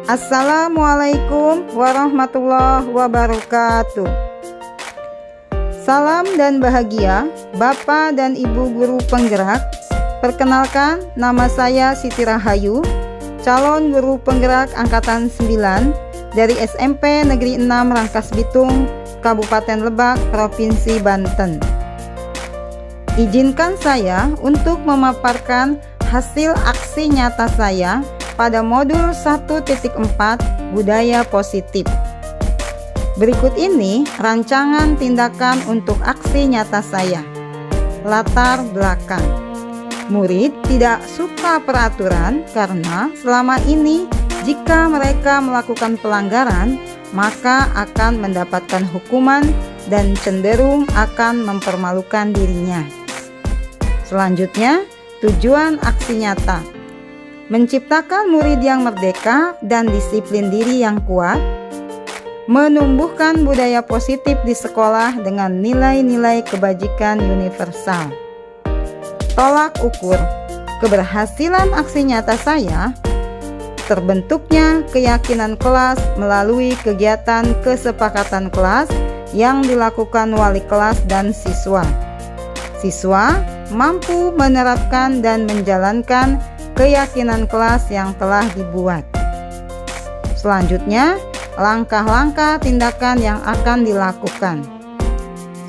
Assalamualaikum warahmatullahi wabarakatuh. Salam dan bahagia Bapak dan Ibu guru penggerak. Perkenalkan, nama saya Siti Rahayu, calon guru penggerak angkatan 9 dari SMP Negeri 6 Rangkas Bitung, Kabupaten Lebak, Provinsi Banten. Izinkan saya untuk memaparkan hasil aksi nyata saya pada modul 1.4 Budaya Positif. Berikut ini rancangan tindakan untuk aksi nyata saya. Latar belakang. Murid tidak suka peraturan karena selama ini jika mereka melakukan pelanggaran, maka akan mendapatkan hukuman dan cenderung akan mempermalukan dirinya. Selanjutnya, tujuan aksi nyata. Menciptakan murid yang merdeka dan disiplin diri yang kuat, menumbuhkan budaya positif di sekolah dengan nilai-nilai kebajikan universal. Tolak ukur keberhasilan aksi nyata saya, terbentuknya keyakinan kelas melalui kegiatan kesepakatan kelas yang dilakukan wali kelas dan siswa. Siswa mampu menerapkan dan menjalankan keyakinan kelas yang telah dibuat. Selanjutnya, langkah-langkah tindakan yang akan dilakukan.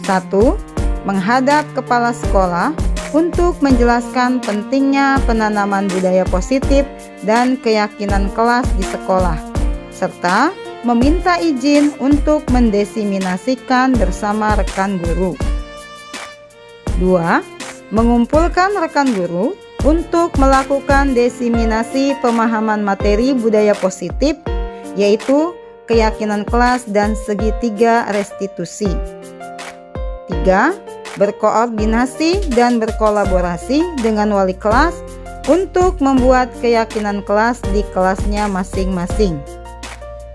1. Menghadap kepala sekolah untuk menjelaskan pentingnya penanaman budaya positif dan keyakinan kelas di sekolah, serta meminta izin untuk mendiseminasikan bersama rekan guru. 2. Mengumpulkan rekan guru untuk melakukan diseminasi pemahaman materi budaya positif, yaitu keyakinan kelas dan segitiga restitusi. 3. Berkoordinasi dan berkolaborasi dengan wali kelas untuk membuat keyakinan kelas di kelasnya masing-masing.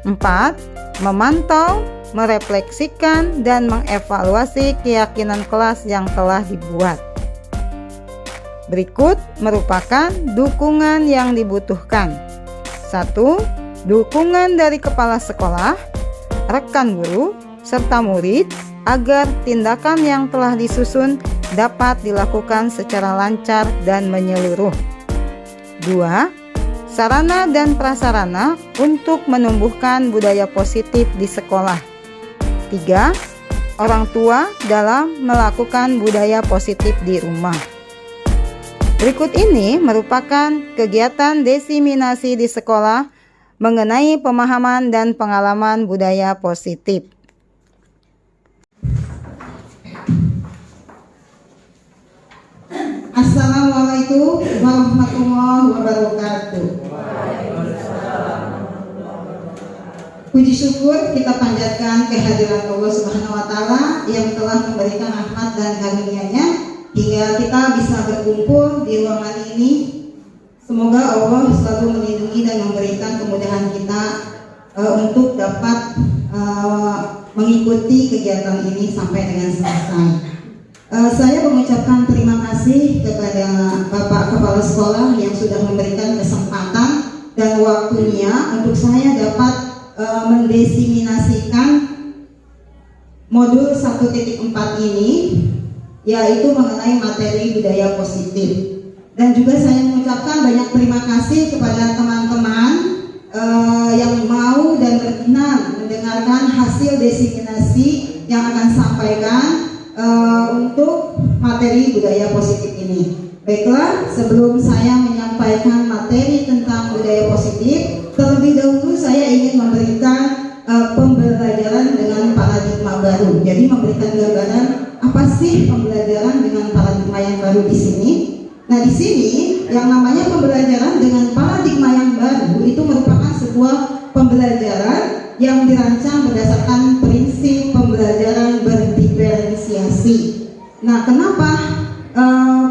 4. Memantau, merefleksikan, dan mengevaluasi keyakinan kelas yang telah dibuat. Berikut merupakan dukungan yang dibutuhkan. 1. Dukungan dari kepala sekolah, rekan guru, serta murid agar tindakan yang telah disusun dapat dilakukan secara lancar dan menyeluruh. 2. Sarana dan prasarana untuk menumbuhkan budaya positif di sekolah. 3. Orang tua dalam melakukan budaya positif di rumah. Berikut ini merupakan kegiatan diseminasi di sekolah mengenai pemahaman dan pengalaman budaya positif. Assalamualaikum warahmatullahi wabarakatuh. Puji syukur kita panjatkan kehadiran Allah Subhanahu wa taala yang telah memberikan rahmat dan karunia-Nya hingga kita bisa berkumpul di ruangan ini. Semoga Allah selalu melindungi dan memberikan kemudahan kita untuk dapat mengikuti kegiatan ini sampai dengan selesai. Saya mengucapkan terima kasih kepada Bapak Kepala Sekolah yang sudah memberikan kesempatan dan waktunya untuk saya dapat mendiseminasikan modul 1.4 ini, yaitu mengenai materi budaya positif. Dan juga saya mengucapkan banyak terima kasih kepada teman-teman yang mau dan berkenan mendengarkan hasil diseminasi yang akan sampaikan untuk materi budaya positif ini. Baiklah, sebelum saya menyampaikan materi tentang budaya positif, terlebih dahulu saya ingin memberikan pembelajaran dengan paradigma baru. Jadi memberikan gambaran apa sih pembelajaran dengan paradigma yang baru di sini. Nah, di sini yang namanya pembelajaran dengan paradigma yang baru itu merupakan sebuah pembelajaran yang dirancang berdasarkan prinsip pembelajaran berdiferensiasi. Nah, kenapa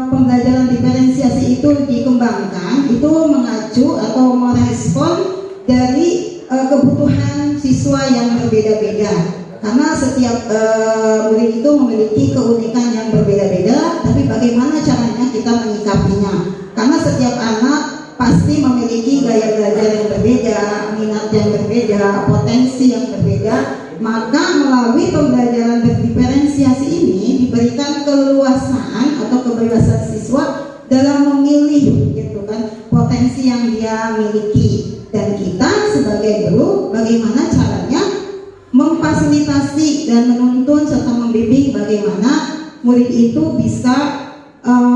pembelajaran diferensiasi itu dikembangkan? Itu mengacu atau merespon dari kebutuhan siswa yang berbeda-beda. Karena setiap murid itu memiliki keunikan yang berbeda-beda, tapi bagaimana caranya kita menyikapinya? Karena setiap anak pasti memiliki gaya belajar yang berbeda, minat potensi yang berbeda, maka melalui pembelajaran berdiferensiasi ini diberikan keleluasaan atau kebebasan siswa dalam memilih gitu kan potensi yang dia miliki. Dan kita sebagai guru bagaimana caranya memfasilitasi dan menuntun serta membimbing bagaimana murid itu bisa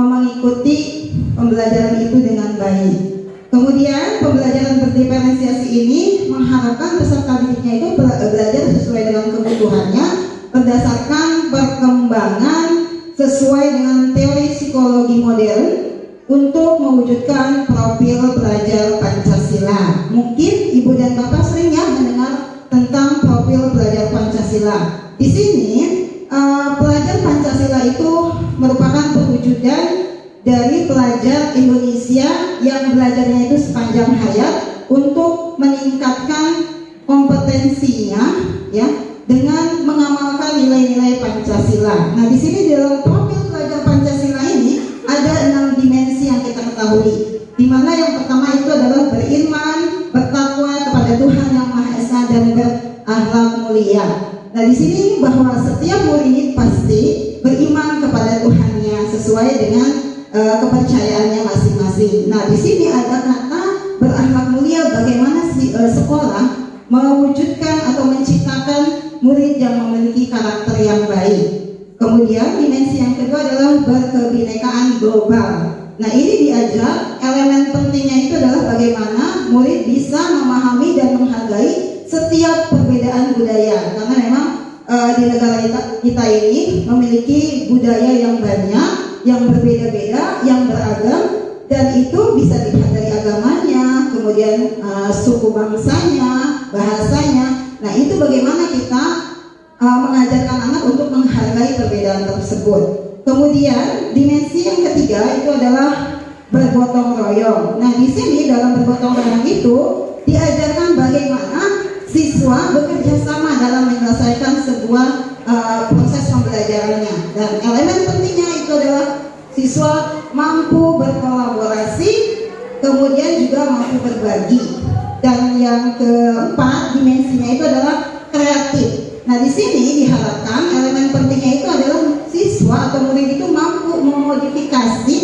mengikuti pembelajaran itu dengan baik. Kemudian pembelajaran berdiferensiasi ini mengharapkan peserta didiknya itu belajar sesuai dengan kebutuhannya berdasarkan perkembangan sesuai dengan teori psikologi modern untuk mewujudkan profil pelajar Pancasila. Mungkin Ibu dan Bapak sering ya mendengar tentang profil pelajar Pancasila. Di sini pelajar Pancasila itu merupakan perwujudan dari pelajar Indonesia yang belajarnya itu sepanjang hayat untuk meningkatkan kompetensinya ya dengan mengamalkan nilai-nilai Pancasila. Nah, di sini dalam profil pelajar Pancasila ini ada 6 dimensi yang kita ketahui, di mana yang pertama itu adalah beriman, bertakwa kepada Tuhan Yang Maha Esa dan berakhlak mulia. Nah, di sini bahwa setiap murid pasti beriman kepada Tuhannya sesuai dengan kepercayaannya masing-masing. Nah, di sini ada kata berakhlak mulia, bagaimana sekolah mewujudkan atau menciptakan murid yang memiliki karakter yang baik. Kemudian dimensi yang kedua adalah berkebinekaan global. Nah, ini diajar elemen pentingnya itu adalah bagaimana murid bisa memahami dan menghargai setiap perbedaan budaya, karena memang di negara kita ini memiliki budaya yang banyak, yang berbeda-beda, yang beragam, dan itu bisa dilihat dari agamanya, kemudian suku bangsanya, bahasanya. Nah, itu bagaimana kita mengajarkan anak untuk menghargai perbedaan tersebut. Kemudian dimensi yang ketiga itu adalah bergotong royong. Nah, di sini dalam bergotong royong itu diajarkan bagaimana siswa bekerja sama dalam menyelesaikan sebuah proses pembelajarannya. Dan elemen pentingnya itu adalah siswa mampu berkolaborasi, kemudian juga mampu berbagi. Dan yang keempat dimensinya itu adalah kreatif. Nah, di sini diharapkan elemen pentingnya itu adalah siswa atau murid itu mampu memodifikasi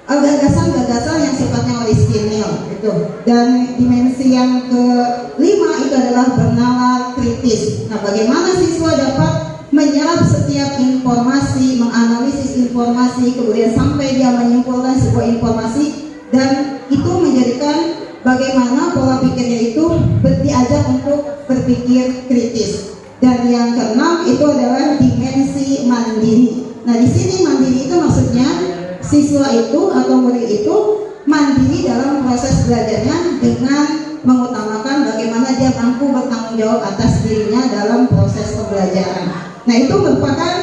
gagasan-gagasan yang sifatnya orisinil gitu. Dan dimensi yang kelima itu adalah bernalar kritis. Nah, bagaimana siswa dapat menyerap setiap informasi, menganalisis informasi, kemudian sampai dia menyimpulkan sebuah informasi, dan itu menjadikan bagaimana pola pikirnya itu diajak untuk berpikir kritis. Dan yang keenam itu adalah dimensi mandiri. Nah, di sini mandiri itu maksudnya siswa itu atau murid itu mandiri dalam proses belajarnya dengan mengutamakan bagaimana dia mampu bertanggung jawab atas dirinya dalam proses pembelajaran. Nah, itu merupakan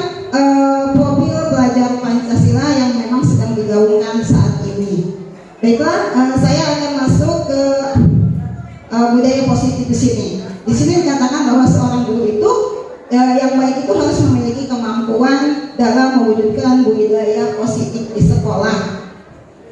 profil pelajar Pancasila yang memang sedang digaungkan saat ini. Baiklah, saya akan masuk ke budaya positif di sini. Di sini dikatakan bahwa seorang guru itu yang baik itu harus memiliki kemampuan dalam mewujudkan budaya positif di sekolah.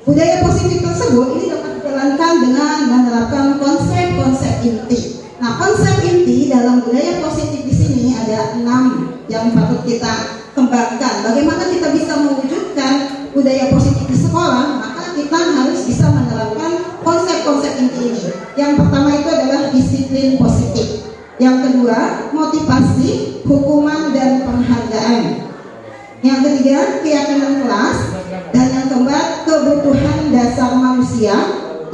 Budaya positif tersebut ini dapat dijalankan dengan menerapkan konsep-konsep inti. Nah, konsep inti dalam budaya positif di sini ada 6 yang patut kita kembangkan. Bagaimana kita bisa mewujudkan budaya positif di sekolah? Maka kita harus bisa menerapkan konsep-konsep inti ini. Yang pertama itu adalah disiplin positif. Yang kedua, motivasi, hukuman, dan penghargaan. Yang ketiga, keyakinan kelas. Dan yang keempat, kebutuhan dasar manusia.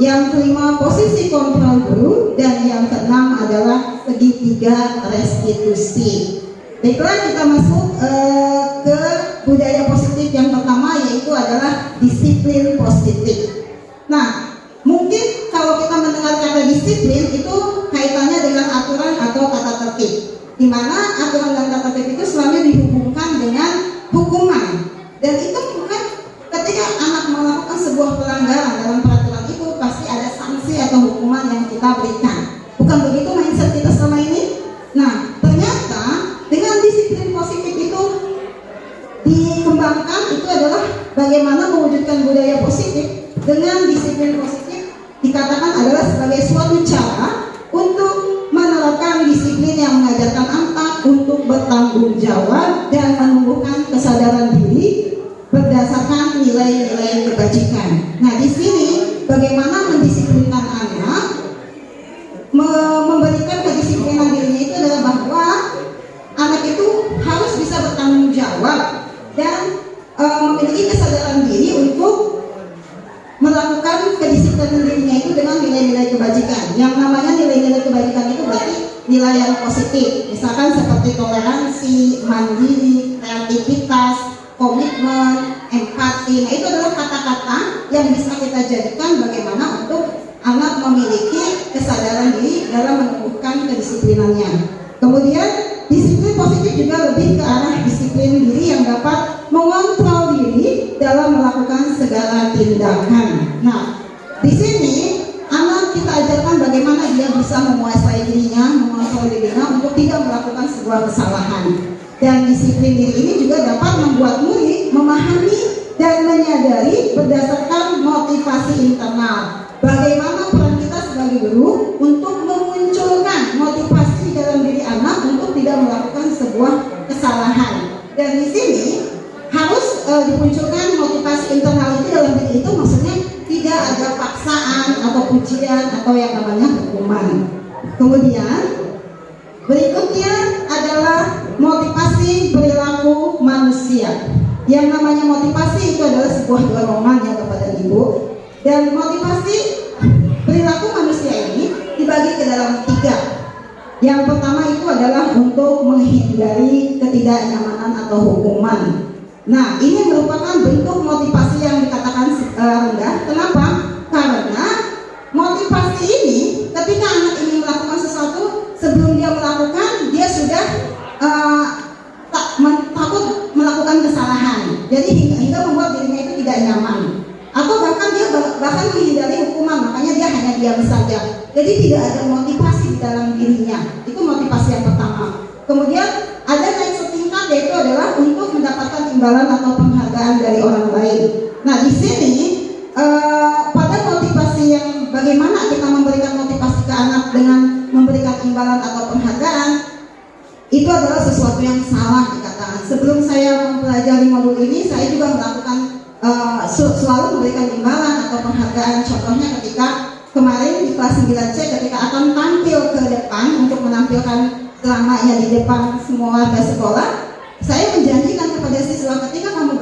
Yang kelima, posisi kontrol guru. Dan yang keenam adalah segitiga restitusi. Baiklah, kita masuk ke budaya positif yang pertama, yaitu adalah disiplin positif. Nah, mungkin kalau kita mendengar kata disiplin itu kaitannya dengan aturan atau kata tertib, di mana aturan dan kata tertib itu selalu dihubungkan dengan hukuman. Dan itu bukan ketika anak melakukan sebuah pelanggaran dalam peraturan itu pasti ada sanksi atau hukuman yang kita berikan. Bukan begitu mindset kita selama ini? Nah, ternyata dengan disiplin positif itu dikembangkan, itu adalah bagaimana mewujudkan budaya positif. Dengan disiplin positif dikatakan adalah sebagai suatu cara untuk menerapkan bertanggung jawab dan menumbuhkan kesadaran diri berdasarkan nilai-nilai kebajikan. Nah, di sini bagaimana mendisiplinkan anak, memberikan kedisiplinan dirinya itu adalah bahwa anak itu harus bisa bertanggung jawab dan memiliki kesadaran diri untuk melakukan kedisiplinan dirinya itu dengan nilai-nilai kebajikan. Yang namanya nilai-nilai kebajikan itu berarti nilai yang positif, misalkan seperti toleransi, mandiri, kreativitas, komitmen, empati. Nah, itu adalah kata-kata yang bisa kita jadikan bagaimana untuk anak memiliki kesadaran diri dalam menumbuhkan kedisiplinannya. Kemudian disiplin positif juga lebih ke arah disiplin diri yang dapat mengontrol diri dalam melakukan segala tindakan. Nah, di sini anak kita ajarkan bagaimana dia bisa menguasai dirinya, mengontrol dirinya untuk tidak melakukan sebuah kesalahan. Dan disiplin diri ini juga dapat membuat murid memahami dan menyadari berdasarkan motivasi internal. Bagaimana peran kita sebagai guru untuk memunculkan motivasi di dalam diri anak untuk tidak melakukan sebuah kesalahan. Dan di sini harus dimunculkan motivasi internal itu dalam diri itu, maksudnya tidak ada paksaan atau pujian atau yang namanya hukuman. Kemudian berikutnya adalah motivasi perilaku manusia. Yang namanya motivasi itu adalah sebuah dorongan ya Bapak dan Ibu. Dan motivasi perilaku manusia ini dibagi ke dalam 3. Yang pertama itu adalah untuk menghindari ketidaknyamanan atau hukuman. Nah, ini merupakan bentuk motivasi yang dikatakan rendah. Kenapa? Karena motivasi ini ketika anak ini melakukan sesuatu, sebelum dia melakukan, dia sudah takut melakukan kesalahan. Jadi hingga membuat dirinya itu tidak nyaman. Atau bahkan dia menghindari hukuman, makanya dia hanya diam saja. Jadi tidak ada motivasi di dalam dirinya. Itu motivasi yang pertama. Kemudian ada naik setingkat, yaitu adalah untuk mendapatkan imbalan atau penghargaan dari orang lain. Nah, di sini pada motivasi yang bagaimana kita memberikan motivasi ke anak dengan memberikan imbalan atau penghargaan, itu adalah sesuatu yang salah dikatakan. Sebelum saya mempelajari modul ini, saya juga melakukan selalu memberikan imbalan atau penghargaan. Contohnya ketika kemarin di kelas 9C ketika akan tampil ke depan untuk menampilkan selamanya di depan semua warga sekolah, saya menjanjikan kepada siswa ketika kamu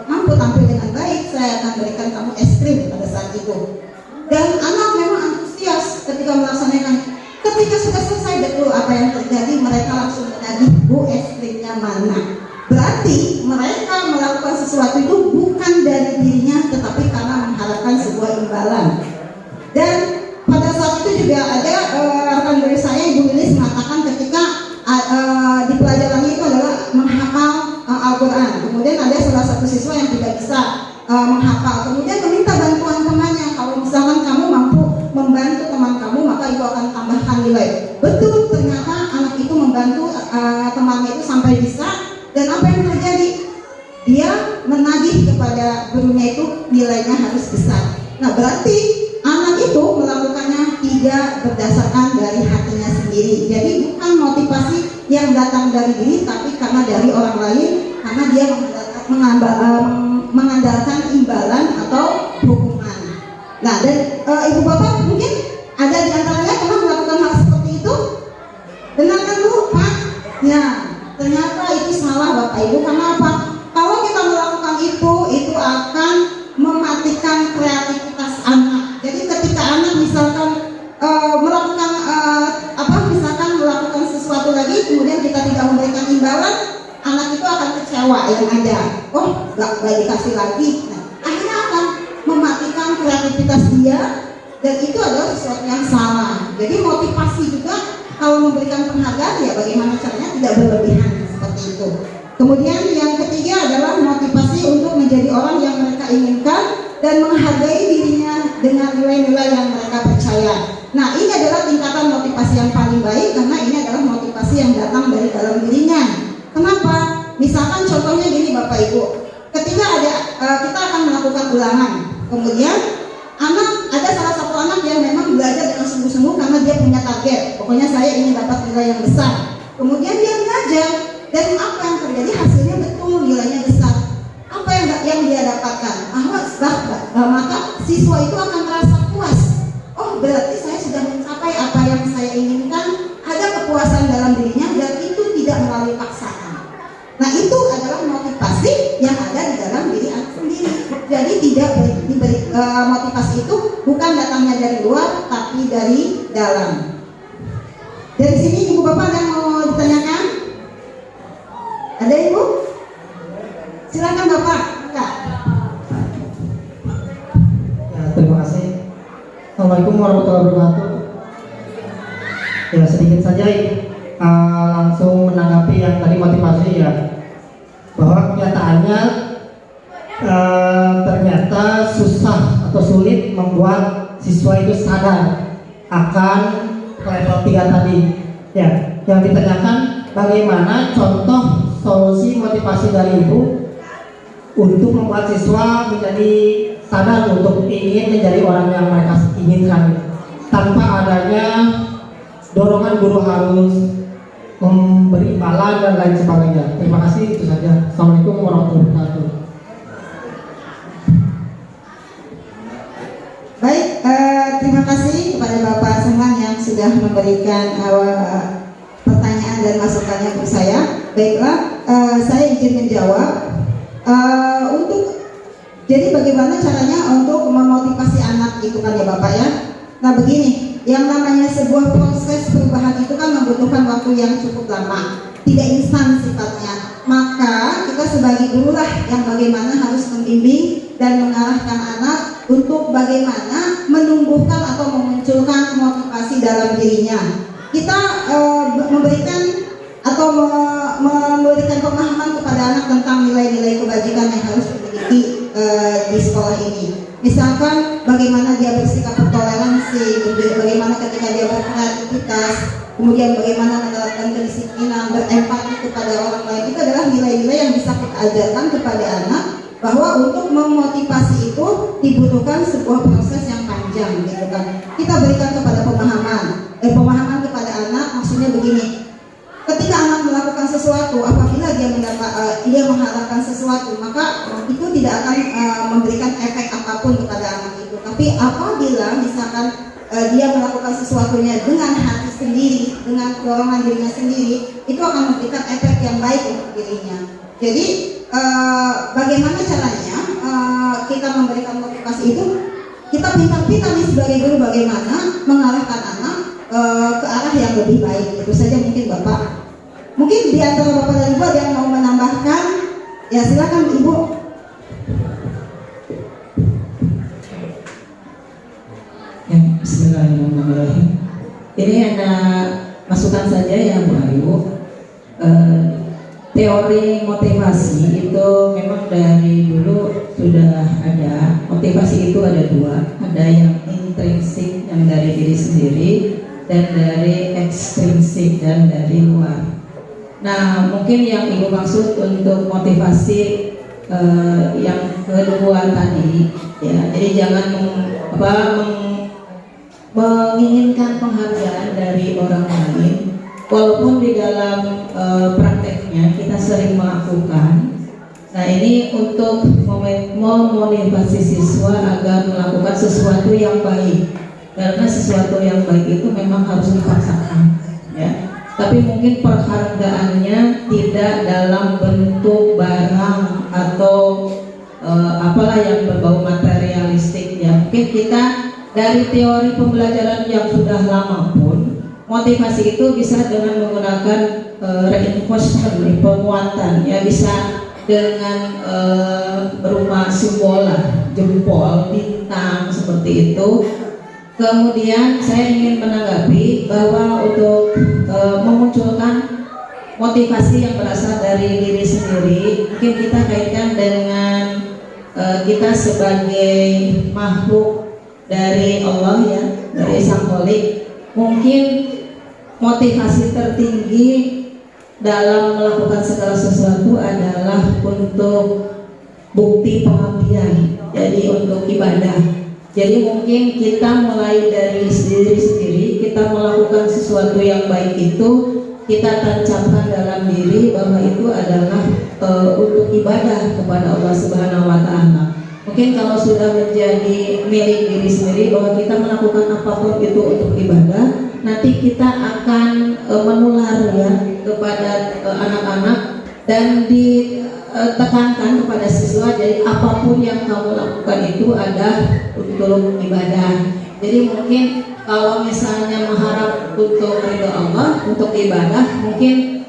mampu tampil dengan baik, saya akan berikan kamu es krim pada saat itu. Dan anak memang antusias ketika melaksanakan. Ketika sudah selesai betul apa yang terjadi, mereka langsung menagih, Bu, es krimnya mana? Berarti mereka melakukan sesuatu itu bukan dari dirinya, tetapi karena mengharapkan sebuah imbalan. Dan pada saat itu juga ada rekan dari saya, Ibu Lilis, mengatakan ketika di pelajarannya itu adalah menghafal Al-Quran. Kemudian ada salah satu siswa yang tidak bisa menghafal. Kemudian meminta bantuan temannya, kalau misalkan kamu mampu membantu teman kamu, maka ibu akan tambahkan nilai. Betul, ternyata anak itu membantu temannya itu sampai bisa. Dan apa yang terjadi? Dia menagih kepada gurunya itu nilainya harus besar. Nah, berarti anak itu melakukannya tidak berdasarkan dari hatinya sendiri. Jadi bukan motivasi yang datang dari diri, tapi karena dari orang lain, karena dia mengandalkan imbalan atau hukuman. Nah, dan ibu bapak mungkin ada di antaranya pernah melakukan hal seperti itu. Benar kan Bu, Pak? Ya, ternyata itu salah Bapak Ibu. Karena apa? Kalau kita melakukan itu akan mematikan kreativitas anak. Jadi ketika anak misalkan melakukan sesuatu lagi, kemudian kita tidak memberikan imbalan, anak itu akan kecewa yang ada. Oh, nggak dikasih lagi. Nah, akhirnya akan mematikan kreativitas dia, dan itu adalah sesuatu yang salah. Jadi motivasi juga kalau memberikan penghargaan ya bagaimana caranya tidak berlebihan seperti itu. Kemudian yang ketiga adalah motivasi untuk menjadi orang yang mereka inginkan dan menghargai dirinya dengan nilai-nilai yang mereka percaya. Nah, ini adalah tingkatan motivasi yang paling baik karena ini adalah motivasi yang datang dari dalam dirinya. Kenapa? Misalkan contohnya gini Bapak Ibu, ketika kita akan melakukan ulangan, kemudian ada salah satu anak yang memang belajar dengan sungguh-sungguh karena dia punya target. Pokoknya saya ingin dapat nilai yang besar. Kemudian dia belajar, Dan apa yang terjadi? Hasilnya betul, nilainya besar. Apa yang dia dapatkan? Maka siswa itu akan merasa puas. Oh, berarti saya sudah mencapai apa yang saya inginkan. Ada kepuasan dalam dirinya dan itu tidak melalui paksaan. Nah, itu adalah motivasi yang ada di dalam diri anak sendiri. Jadi tidak diberi motivasi itu bukan datangnya dari luar, tapi dari dalam. Dari sini ibu bapak ada yang mau ditanyakan? Ada ibu? Silakan bapak. Enggak. Ya, terima kasih. Assalamualaikum warahmatullahi wabarakatuh. Ya, sedikit saja langsung menanggapi yang tadi motivasi ya, bahwa kenyataannya ternyata susah atau sulit membuat siswa itu sadar akan level 3 tadi ya. Yang ditanyakan bagaimana contoh solusi motivasi dari ibu untuk membuat siswa menjadi sadar untuk ingin menjadi orang yang mereka inginkan tanpa adanya dorongan guru harus memberi imbalan dan lain sebagainya. Terima kasih, itu saja. Assalamualaikum warahmatullahi wabarakatuh. Baik, terima kasih kepada Bapak Senghan yang sudah memberikan pertanyaan dan masukannya untuk saya. Baiklah, saya izin menjawab. Jadi bagaimana caranya untuk memotivasi anak itu kan ya Bapak ya. Nah begini, yang namanya sebuah proses perubahan itu kan membutuhkan waktu yang cukup lama, tidak instan sifatnya. Maka kita sebagai guru lah yang bagaimana harus membimbing dan mengarahkan anak untuk bagaimana menumbuhkan atau memunculkan motivasi dalam dirinya. Kita memberikan atau memberikan pemahaman kepada anak tentang nilai-nilai kebajikan yang harus dimiliki di sekolah ini. Misalkan bagaimana dia bersikap bertoleransi, bagaimana ketika dia berkreativitas, kemudian bagaimana menerapkan kedisiplinan, berempati kepada orang lain. Itu adalah nilai-nilai yang bisa kita ajarkan kepada anak, bahwa untuk memotivasi itu dibutuhkan sebuah proses yang panjang gitu kan. Kita berikan kepada pemahaman kepada anak, maksudnya begini. Ketika anak melakukan sesuatu, apabila dia mengharapkan sesuatu, maka itu tidak akan memberikan efek apapun kepada anak itu. Tapi apabila misalkan dia melakukan sesuatunya dengan hati sendiri, dengan dorongan dirinya sendiri, itu akan memberikan efek yang baik untuk dirinya. Jadi bagaimana caranya kita memberikan motivasi itu? Kita pintar-pintar nih sebagai guru bagaimana mengarahkan anak ke arah yang lebih baik. Itu saja mungkin Bapak. Mungkin di antara Bapak dan Ibu ada yang mau menambahkan? Ya silakan Ibu. Ya, bismillahirrahmanirrahim. Ini ada masukan saja ya Bu Ayu. Teori motivasi itu memang dari dulu sudah ada. Motivasi itu ada dua, ada yang intrinsik yang dari diri sendiri dan dari ekstrinsik dan dari luar. Nah, mungkin yang Ibu maksud untuk motivasi yang kedua tadi, ya. Jadi jangan menginginkan penghargaan dari orang lain, walaupun di dalam prakteknya kita sering melakukan. Nah, ini untuk memotivasi siswa agar melakukan sesuatu yang baik, karena sesuatu yang baik itu memang harus dipaksakan, ya. Tapi mungkin penghargaannya tidak dalam bentuk barang atau apalah yang berbau materialistik, ya. Mungkin kita dari teori pembelajaran yang sudah lama pun, motivasi itu bisa dengan menggunakan reinforcement, penguatan, ya, bisa dengan berupa simbol lah, jempol, bintang, seperti itu. Kemudian saya ingin menanggapi bahwa untuk memunculkan motivasi yang berasal dari diri sendiri, mungkin kita kaitkan dengan kita sebagai makhluk dari Allah, ya, dari Sang Kholik. Mungkin motivasi tertinggi dalam melakukan segala sesuatu adalah untuk bukti pengabdian, jadi untuk ibadah. Jadi mungkin kita mulai dari diri sendiri, kita melakukan sesuatu yang baik itu, kita tancapkan dalam diri bahwa itu adalah untuk ibadah kepada Allah Subhanahu wa taala. Mungkin kalau sudah menjadi milik diri sendiri bahwa kita melakukan apapun itu untuk ibadah, nanti kita akan menular ya kepada anak-anak dan ditekankan kepada siswa. Jadi apapun yang kamu lakukan itu ada untuk ibadah. Jadi mungkin kalau misalnya mengharap untuk ridho Allah, untuk ibadah, mungkin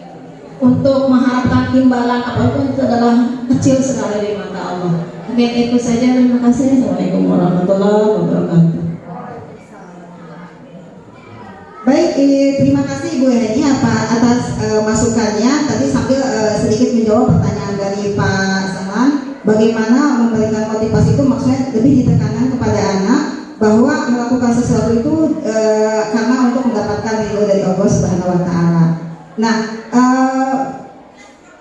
untuk mengharapkan imbalan apapun itu adalah kecil sekali di mata Allah. Mungkin itu saja, terima kasih. Assalamualaikum warahmatullahi wabarakatuh. Baik, terima kasih Ibu Heni atas masukannya. Tadi sambil sedikit menjawab pertanyaan dari Pak Saman, bagaimana memberikan motivasi itu maksudnya lebih ditekankan kepada anak bahwa melakukan sesuatu itu karena untuk mendapatkan ridho dari Allah Subhanahu wa taala. Nah,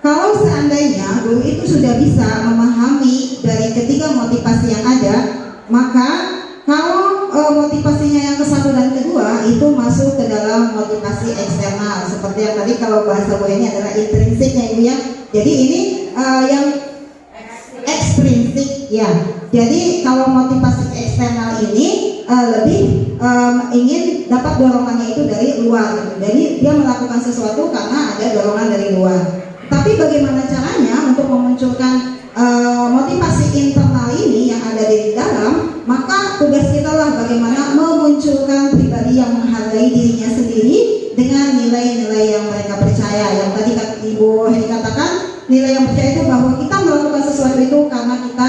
kalau seandainya guru itu sudah bisa memahami dari ketiga motivasi yang ada, maka kalau motivasinya yang ke satu dan kedua itu masuk ke dalam motivasi eksternal, seperti yang tadi kalau bahasa Bu ini adalah intrinsiknya Ibu ya. Jadi ini yang ekstrinsik ya. Jadi kalau motivasi eksternal ini lebih ingin dapat dorongannya itu dari luar gitu. Jadi dia melakukan sesuatu karena ada dorongan dari luar. Tapi bagaimana caranya untuk memunculkan motivasi internal ini yang ada di dalam? Maka tugas kita lah bagaimana memunculkan pribadi yang menghargai dirinya sendiri dengan nilai-nilai yang mereka percaya. Yang tadi Ibu Heni katakan, nilai yang percaya itu bahwa kita melakukan sesuatu itu karena kita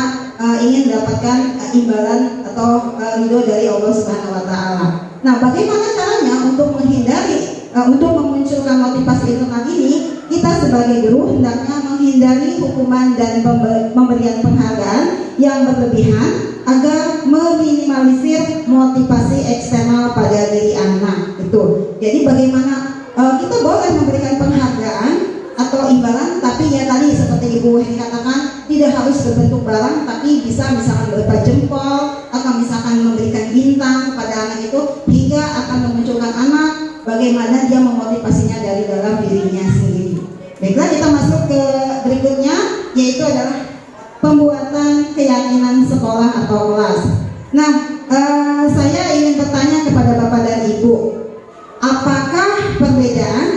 ingin mendapatkan imbalan atau ridho dari Allah Subhanahu wa taala. Nah, bagaimana caranya untuk menghindari untuk memunculkan motivasi internal ini? Kita sebagai guru hendaknya menghindari hukuman dan pemberian penghargaan yang berlebihan agar meminimalisir motivasi eksternal pada diri anak. Itu. Jadi bagaimana kita boleh memberikan penghargaan atau imbalan, tapi ya tadi seperti Ibu Heni katakan tidak harus berbentuk barang, tapi bisa misalkan berupa jempol atau misalkan memberikan bintang kepada anak itu, hingga akan memunculkan anak bagaimana dia memotivasinya dari dalam dirinya sendiri. Baiklah, kita masuk ke berikutnya, yaitu adalah pembuatan keyakinan sekolah atau kelas. Nah, saya ingin bertanya kepada Bapak dan Ibu, apakah perbedaan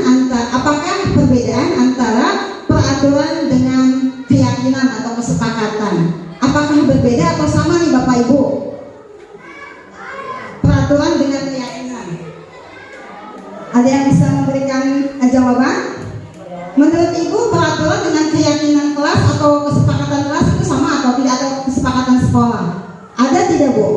antara peraturan dengan keyakinan atau kesepakatan? Apakah berbeda atau sama nih Bapak Ibu? Peraturan dengan keyakinan. Ada yang bisa memberikan jawaban? Menurut Ibu, peraturan dengan keyakinan kelas atau kesepakatan kelas itu sama atau tidak, atau kesepakatan sekolah? Ada tidak Bu?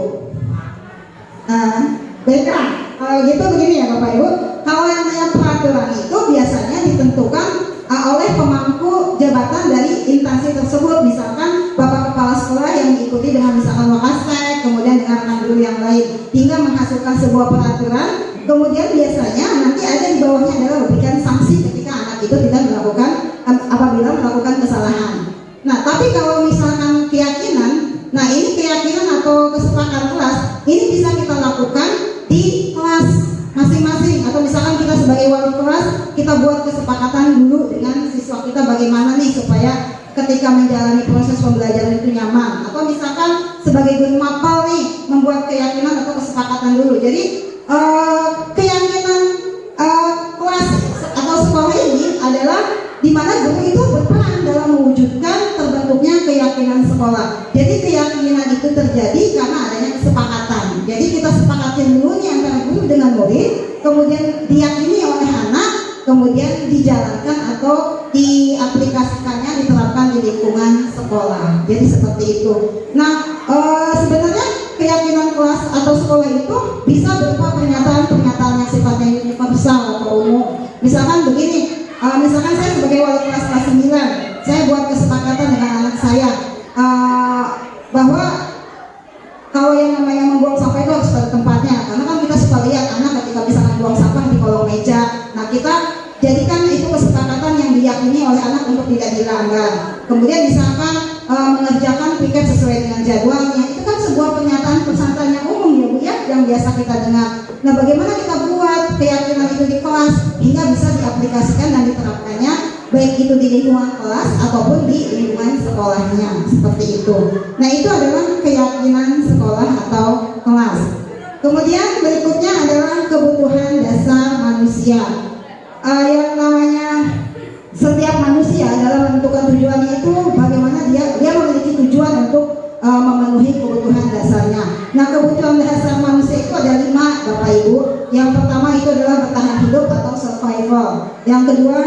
Beda. Kalau gitu begini ya Bapak Ibu, kalau yang namanya peraturan itu biasanya ditentukan oleh pemangku jabatan dari instansi tersebut. Misalkan Bapak Kepala Sekolah yang diikuti dengan misalkan Wakasek, kemudian dengan rekan guru yang lain, hingga menghasilkan sebuah peraturan. Kemudian biasanya nanti ada di bawahnya adalah memberikan sanksi ketika anak itu tidak melakukan apabila melakukan kesalahan. Nah, tapi kalau misalkan keyakinan, nah ini keyakinan atau kesepakatan kelas, ini bisa kita lakukan di kelas masing-masing, atau misalkan kita sebagai wali kelas kita buat kesepakatan dulu dengan siswa kita bagaimana nih supaya ketika menjalani proses pembelajaran itu nyaman, atau misalkan sebagai guru mapel nih membuat keyakinan atau kesepakatan dulu. Jadi keyakinan kelas atau sekolah ini adalah di mana guru itu berperan dalam mewujudkan terbentuknya keyakinan sekolah. Jadi keyakinan itu terjadi karena adanya kesepakatan. Jadi kita sepakati dulu nih antara guru dengan murid, kemudian diyakini oleh anak, kemudian dijalankan atau diaplikasikannya, diterapkan di lingkungan sekolah. Jadi seperti itu. Nah, sebenarnya keyakinan kelas atau sekolah itu bisa berupa pernyataan-pernyataan yang sifatnya universal atau umum. Misalkan begini, misalkan saya sebagai wali kelas 9, saya buat kesepakatan dengan anak saya bahwa kalau yang namanya membuang sampah itu harus pada tempatnya. Karena kan kita suka lihat anak ketika misalkan buang sampah di kolong meja. Nah, kita jadikan itu kesepakatan yang diyakini oleh anak untuk tidak dilanggar. Kemudian misalkan mengerjakan piket sesuai dengan jadwalnya, itu kan sebuah pernyataan persatuan yang umum ya Bu ya, yang biasa kita dengar. Nah, bagaimana kita buat membuat keyakinan itu di kelas hingga bisa diaplikasikan dan diterapkannya baik itu di lingkungan kelas ataupun di lingkungan sekolahnya, seperti itu. Nah, itu adalah keyakinan sekolah atau kelas. Kemudian berikutnya adalah kebutuhan dasar manusia. Yang namanya setiap manusia dalam menentukan tujuannya itu bagaimana dia memiliki tujuan untuk memenuhi kebutuhan dasarnya. Nah, kebutuhan dasar manusia itu ada 5, Bapak Ibu. Yang pertama itu adalah bertahan hidup atau survival. Yang kedua,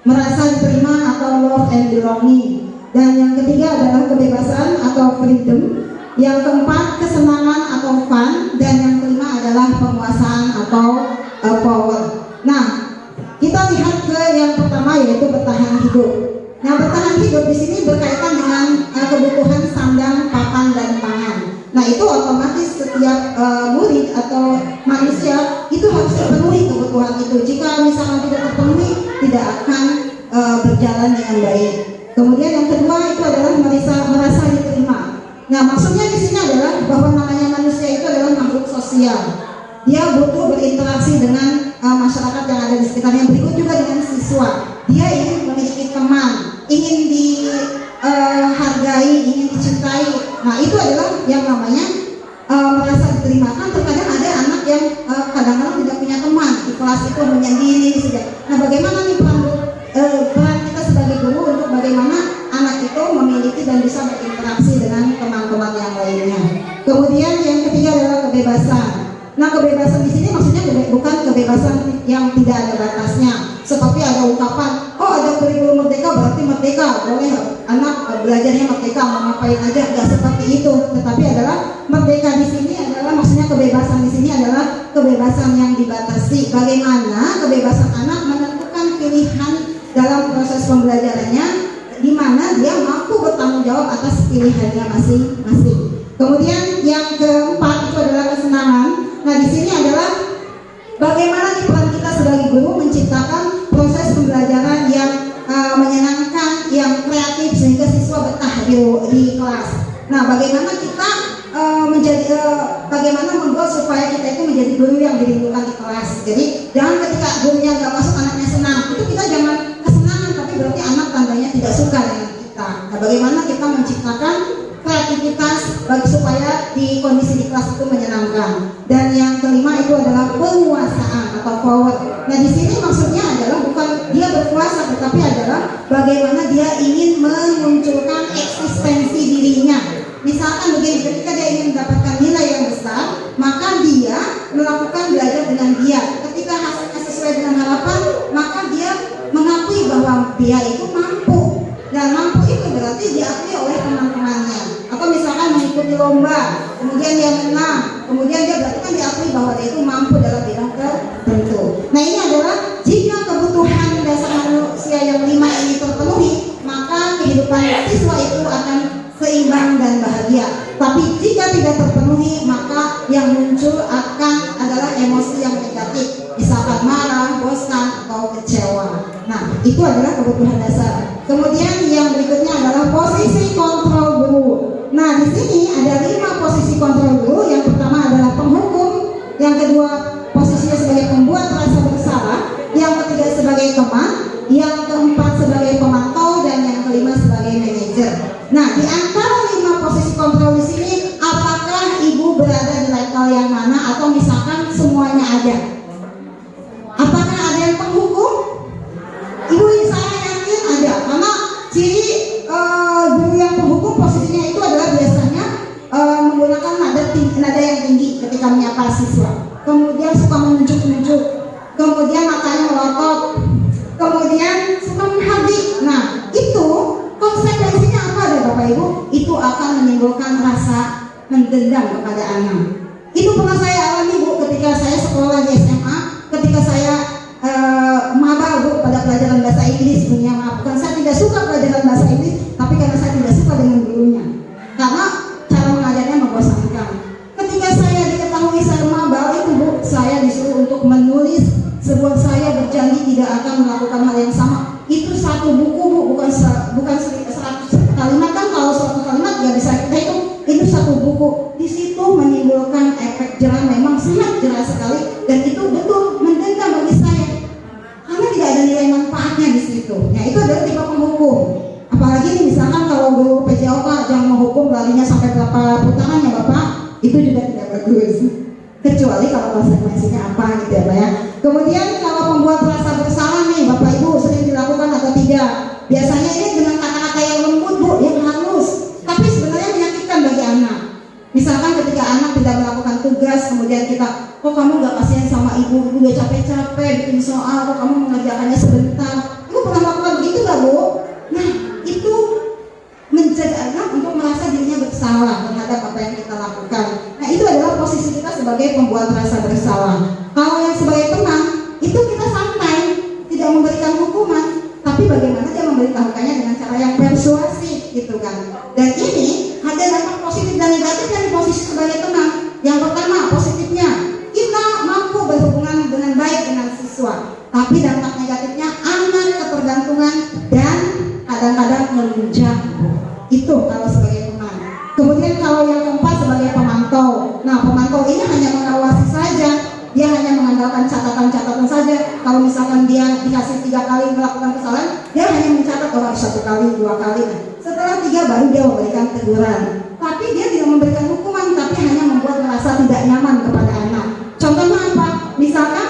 merasa diterima atau love and belonging. Dan yang ketiga adalah kebebasan atau freedom. Yang keempat, kesenangan atau fun. Dan yang kelima adalah penguasaan atau power. Nah, kita lihat ke yang pertama, yaitu bertahan hidup. Nah, bertahan hidup di sini berkaitan dengan kebutuhan sandang, papan, dan pangan. Nah, itu otomatis setiap murid atau manusia itu harus terpenuhi kebutuhan itu. Jika misalnya tidak terpenuhi, tidak akan berjalan dengan baik. Kemudian yang kedua itu adalah merasa diterima. Nah, maksudnya di sini adalah bahwa namanya manusia itu adalah makhluk sosial. Dia butuh berinteraksi dengan masyarakat yang ada di sekitarnya. Berikut juga dengan siswa. Dia ingin memiliki teman, ingin dihargai, ingin dicintai. Nah, itu adalah yang namanya merasa diterima. Kan terkadang ada anak yang kadang-kadang tidak punya teman di kelas itu, menyendiri saja. Nah, bagaimana nih peran kita sebagai guru untuk bagaimana anak itu memiliki dan bisa berinteraksi dengan teman-teman yang lainnya. Kemudian yang ketiga adalah kebebasan. Nah, kebebasan di sini maksudnya bukan kebebasan yang tidak ada batasnya. Seperti ada ungkapan, oh ada kurikulum merdeka berarti merdeka, boleh anak belajarnya merdeka, mau ngapain aja, nggak seperti itu. Tetapi adalah merdeka di sini adalah maksudnya kebebasan di sini adalah kebebasan yang dibatasi. Bagaimana kebebasan anak menentukan pilihan dalam proses pembelajarannya, di mana dia mampu bertanggung jawab atas pilihannya masing-masing. Kemudian yang keempat itu adalah kesenangan. Nah, di sini adalah bagaimana nih peran kita sebagai guru menciptakan proses pembelajaran yang menyenangkan, yang kreatif sehingga siswa betah di kelas. Nah, bagaimana kita bagaimana membuat supaya kita itu menjadi guru yang dirindukan di kelas. Jadi jangan ketika gurunya nggak masuk anaknya senang, itu kita jangan kesenangan, tapi berarti anak tandanya tidak suka dengan kita. Nah, bagaimana kita menciptakan kreativitas bagi supaya di kondisi di kelas itu menyenangkan. Dan yang kelima itu adalah penguasaan atau power. Nah, di sini maksudnya adalah bukan dia berkuasa, tetapi adalah bagaimana dia ingin memunculkan eksistensi dirinya. Misalkan begini, ketika dia ingin mendapatkan nilai yang besar, maka dia melakukan belajar dengan giat. Ketika hasilnya sesuai dengan harapan, maka dia mengakui bahwa dia itu mampu. Dan mampu itu berarti diakui oleh teman-temannya. Atau misalkan mengikuti lomba, kemudian dia menang, kemudian dia berarti kan diakui bahwa dia itu mampu dalam bidang tertentu. Nah, ini adalah jika kebutuhan dasar manusia yang 5 ini terpenuhi, maka kehidupan siswa itu akan seimbang dan bahagia. Tapi jika tidak terpenuhi, maka yang muncul adalah emosi yang negatif, misalkan marah, bosan, atau kecewa. Nah, itu adalah kebutuhan dasar. Kemudian yang berikutnya adalah posisi kontrol guru. Nah, di sini ada 5 posisi kontrol guru. Yang pertama adalah penghukum, yang kedua posisinya sebagai pembuat rasa bersalah, yang ketiga sebagai teman, yang keempat sebagai pemantau, dan yang kelima sebagai manajer. Nah, di antara 5 posisi kontrol di sini, apakah ibu berada di level yang mana, atau misalkan semuanya ada? Apakah ada yang penghukum? Ibu, saya yakin ada, karena ciri guru yang penghukum posisinya itu adalah biasanya menggunakan nada yang tinggi ketika menyapa siswa. Kemudian suka menunjuk-nunjuk, kemudian matanya melotot, kemudian suka menghardik. Nah, itu konsekuensinya apa ada Bapak Ibu? Itu akan menimbulkan rasa mendendam kepada anak. Itu pernah saya alami Bu ketika saya sekolah di SMA, ketika saya maba Bu pada pelajaran bahasa Inggris. Dunia maaf, bukan saya tidak suka pelajaran bahasa Inggris, tapi karena saya tidak suka dengan gurunya, karena cara mengajarnya membosankan. Ketika saya diketahui saya maba itu Bu, saya disuruh untuk menulis sebuah saya berjanji tidak akan melakukan hal yang sama. Itu satu buku Bu, bukan 100 kalimat kan, kalau 100 kalimat nggak bisa kita hitung. Itu satu buku. Di situ menimbulkan efek jerah, memang sangat jerah sekali, dan itu betul juga tidak bagus. Kecuali kalau konsekuensinya apa gitu ya Pak ya. Kemudian kalau membuat rasa bersalah nih Bapak Ibu sering dilakukan atau tidak? Biasanya ini dengan kata-kata yang lembut Bu, yang halus, tapi sebenarnya menyakitkan bagi anak. Misalkan ketika anak tidak melakukan tugas, kemudian kita, kok kamu gak kasihan sama ibu udah capek-capek bikin soal, kok kamu mengerjakannya sebentar. Ibu pernah melakukan begitu gak Bu? Nah itu menjadi anak untuk merasa dirinya bersalah terhadap apa yang kita lakukan. Nah itu adalah posisi kita sebagai pembuat rasa bersalah. Kalau yang sebagai teman, itu kita santai, tidak memberikan hukuman, tapi bagaimana dia memberitahukannya dengan cara yang persuasif gitu kan. Dan ini ada dampak positif dan negatif dari posisi sebagai teman. Yang pertama positifnya, kita mampu berhubungan dengan baik dengan siswa. Tapi dampak negatifnya anak ketergantungan dan kadang-kadang melunjak. Itu kalau sebagai teman. Kemudian kalau yang keempat sebagai pemantau. Nah pemantau ini hanya mengawasi saja. Dia hanya mengandalkan catatan-catatan saja. Kalau misalkan dia dikasih 3 kali melakukan kesalahan, dia hanya mencatat orang 1 kali, 2 kali. Setelah 3 baru dia memberikan teguran. Tapi dia tidak memberikan hukuman, tapi hanya membuat merasa tidak nyaman kepada anak. Contohnya apa? Misalkan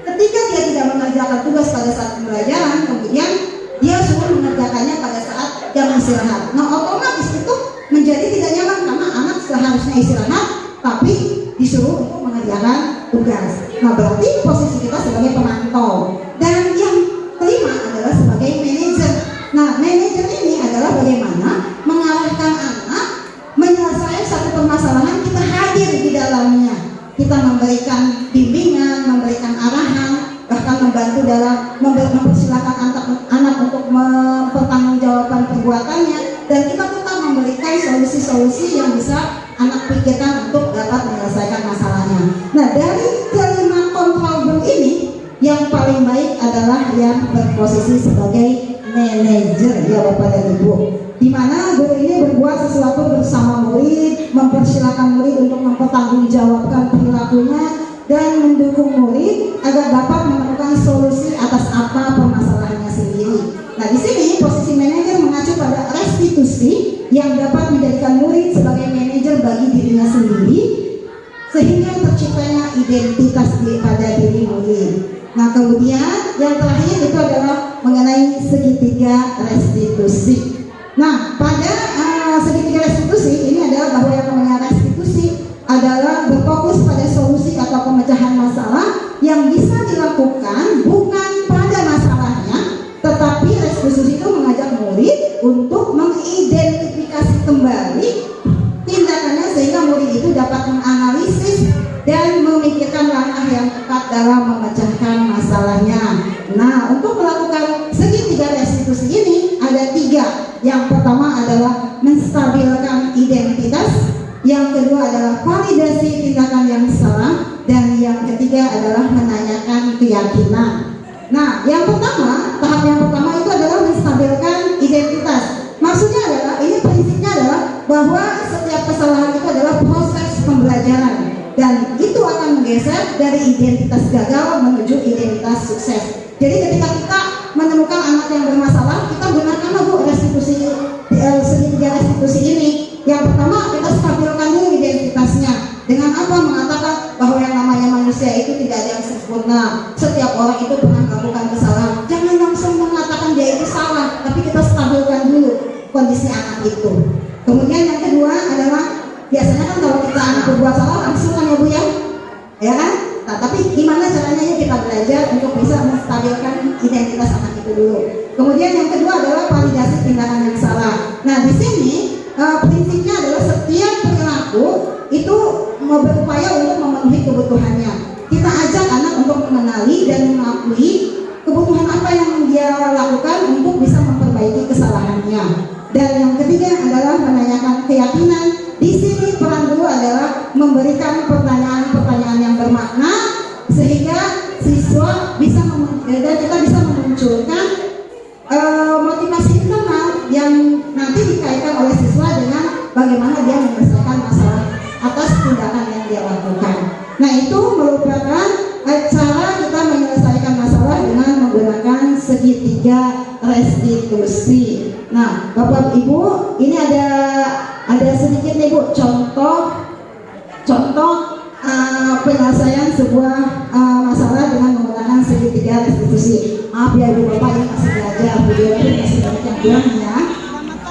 ketika dia tidak mengerjakan tugas pada saat pembelajaran, kemudian dia suruh mengerjakannya pada saat jam istirahat. Nah otomatis itu menjadi tidak nyaman karena anak seharusnya istirahat, tapi disuruh untuk mengerjakan tugas. Nah berarti posisi kita sebagai pemantau. Dan yang kelima adalah sebagai manajer. Nah manajer ini adalah bagaimana mengarahkan anak menyelesaikan satu permasalahan, kita hadir di dalamnya. Kita memberikan bimbingan, memberikan arahan, bahkan membantu dalam mempersilahkan anak untuk mempertanggungjawabkan perbuatannya, dan kita tetap memberikan solusi-solusi yang bisa anak pikirkan untuk dapat menyelesaikan masalahnya. Nah dari kelima kontrol guru ini, yang paling baik adalah yang berposisi sebagai manajer ya Bapak dan Ibu, di mana guru ini berbuat sesuatu bersama murid, mempersilahkan murid untuk mempertanggungjawabkan perilakunya dan mendukung murid agar dapat menemukan solusi atas apa permasalahannya sendiri. Nah di sini posisi manajer mengacu pada restitusi yang dapat menjadikan murid sebagai manajer bagi dirinya sendiri, sehingga terciptanya identitas pada diri murid. Nah kemudian yang terakhir itu adalah mengenai segitiga restitusi. Nah pada segitiga restitusi ini adalah bahwa yang namanya restitusi adalah berfokus pada solusi atau pemecahan masalah yang bisa dilakukan bukan pada masalahnya, tetapi restitusi itu mengajak murid untuk mengidentifikasi kembali tindakannya sehingga murid itu dapat menganalisis dan memikirkan langkah yang tepat dalam memecahkan masalahnya. Nah untuk melakukan segitiga restitusi ini ada 3. Yang pertama adalah menstabilkan identitas, yang kedua adalah validasi tindakan yang salah, dan yang ketiga adalah menanyakan keyakinan. Nah yang pertama, tahap yang pertama itu adalah menstabilkan identitas. Maksudnya adalah, ini prinsipnya adalah bahwa setiap kesalahan itu adalah proses pembelajaran, dan itu akan menggeser dari identitas gagal menuju identitas sukses. Jadi ketika kita menemukan anak yang bermasalah, kita gunakan restitusi, segitiga restitusi ini. Yang pertama kita stabilkan dulu identitasnya. Dengan apa? Mengatakan bahwa yang namanya manusia itu tidak ada yang sempurna. Setiap orang itu pernah melakukan kesalahan. Jangan langsung mengatakan dia itu salah, tapi kita stabilkan dulu kondisi anak itu. Kemudian yang kedua adalah, biasanya kan kalau kita anak berbuat salah langsung kan ya Bu ya kan? Nah, tapi gimana caranya ya kita belajar untuk bisa menstabilkan identitas anak itu dulu. Kemudian yang kedua adalah validasi tindakan yang salah. Nah di sini prinsipnya adalah setiap perilaku itu berupaya untuk memenuhi kebutuhannya. Kita ajak anak untuk mengenali dan mengakui kebutuhan apa yang dia lakukan untuk bisa memperbaiki kesalahannya. Dan yang ketiga adalah menanyakan keyakinan. Di sini peran guru adalah memberikan pertanyaan-pertanyaan yang bermakna sehingga siswa bisa dan kita bisa memunculkan motivasi internal yang nanti dikaitkan oleh siswa dengan bagaimana dia menyelesaikan masalah atas tindakan yang dia lakukan. Nah itu merupakan cara kita menyelesaikan masalah dengan menggunakan segitiga restitusi. Nah Bapak Ibu, ini ada sedikit nih Bu contoh contoh penyelesaian sebuah masalah dengan menggunakan segitiga restitusi. Maaf ya Ibu Bapak, ini masih belajar, video ini masih banyak yang kurang ya.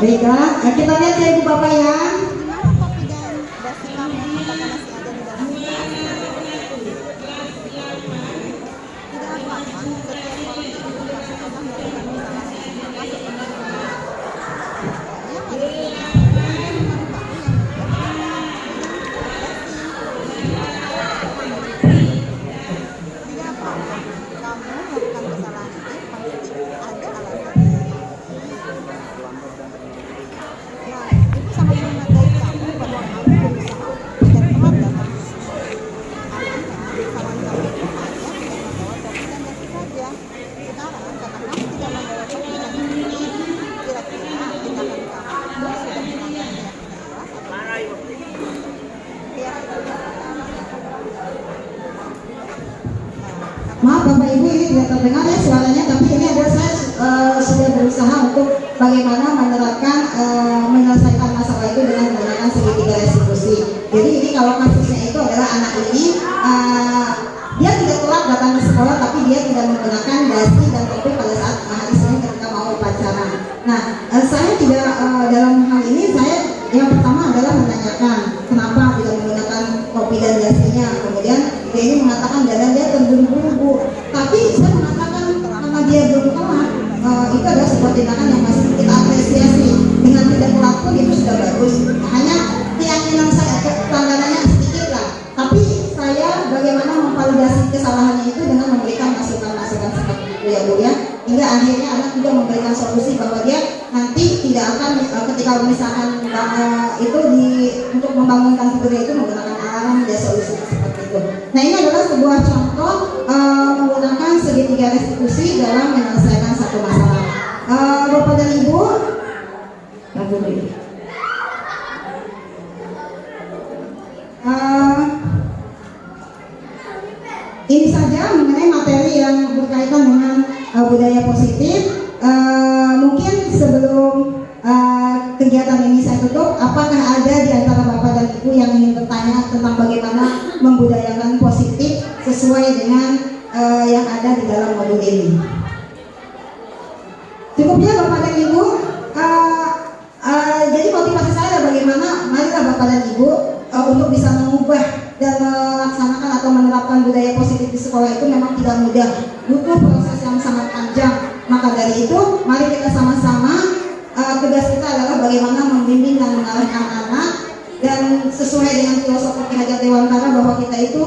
Baiklah, kita lihat ya Ibu Bapak ya. Maaf Bapak Ibu, ini tidak terdengar ya suaranya, tapi ini adalah saya sudah berusaha untuk bagaimana menerapkan menyelesaikan masalah itu dengan menggunakan segitiga restitusi. Jadi ini kalau kasusnya itu adalah anak ini dia tidak telat datang ke sekolah, tapi dia tidak menggunakan dasi dan topi pada saat hari Senin ketika mau upacara. Nah, saya tidak dalam hal ini saya yang pertama adalah menanyakan kenapa tidak menggunakan topi dan dasinya. Kemudian dia ini mengatakan dan dia terburu-buru. Tapi saya mengatakan karena dia belum telat, itu adalah sebuah tindakan yang masih kita apresiasi. Dengan tidak telat pun itu sudah bagus. Hanya keyakinan saya tantangannya sedikit lah. Tapi saya bagaimana memvalidasi kesalahannya itu dengan memberikan masukan-masukan seperti itu ya Bu ya. Hingga akhirnya anak juga memberikan solusi bahwa dia nanti tidak akan ketika misalkan itu untuk membangunkan tidur itu menggunakan alarm, dia solusi seperti itu. Nah ini adalah sebuah contoh menggunakan segitiga restitusi dalam menyelesaikan satu masalah. Bapak dan Ibu, ini saja mengenai materi yang berkaitan dengan budaya positif. Mungkin sebelum kegiatan ini saya tutup, apakah ada di antara Bapak dan Ibu yang ingin bertanya tentang bagaimana membudayakan positif sesuai dengan yang ada di dalam modul ini? Cukup ya Bapak dan Ibu. Jadi motivasi saya adalah bagaimana marilah Bapak dan Ibu untuk bisa mengubah dan melaksanakan atau menerapkan budaya positif di sekolah itu memang tidak mudah, butuh proses yang sangat panjang. Maka dari itu, mari kita sama-sama tugas kita adalah bagaimana membimbing dan mengarahkan anak dan sesuai dengan filosofi Ki Hajar Dewantara bahwa kita itu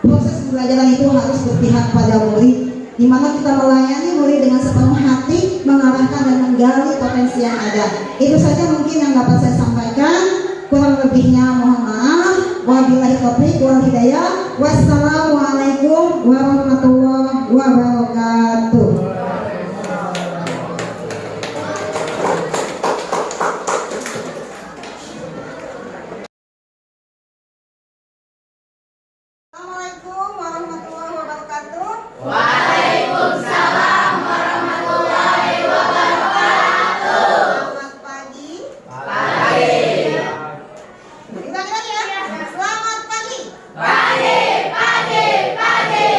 proses pembelajaran itu harus berpihak pada murid, di mana kita melayani murid dengan sepenuh hati, mengarahkan dan menggali potensi yang ada. Itu saja mungkin yang dapat saya sampaikan. Kurang lebihnya mohon maaf. Wabillahi taufiq wal hidayah. Wassalamualaikum warahmatullahi wabarakatuh. Assalamualaikum warahmatullahi wabarakatuh. Waalaikumsalam warahmatullahi wabarakatuh. Selamat pagi. Pagi. Ulang lagi ya. Selamat pagi. Pagi, pagi, pagi.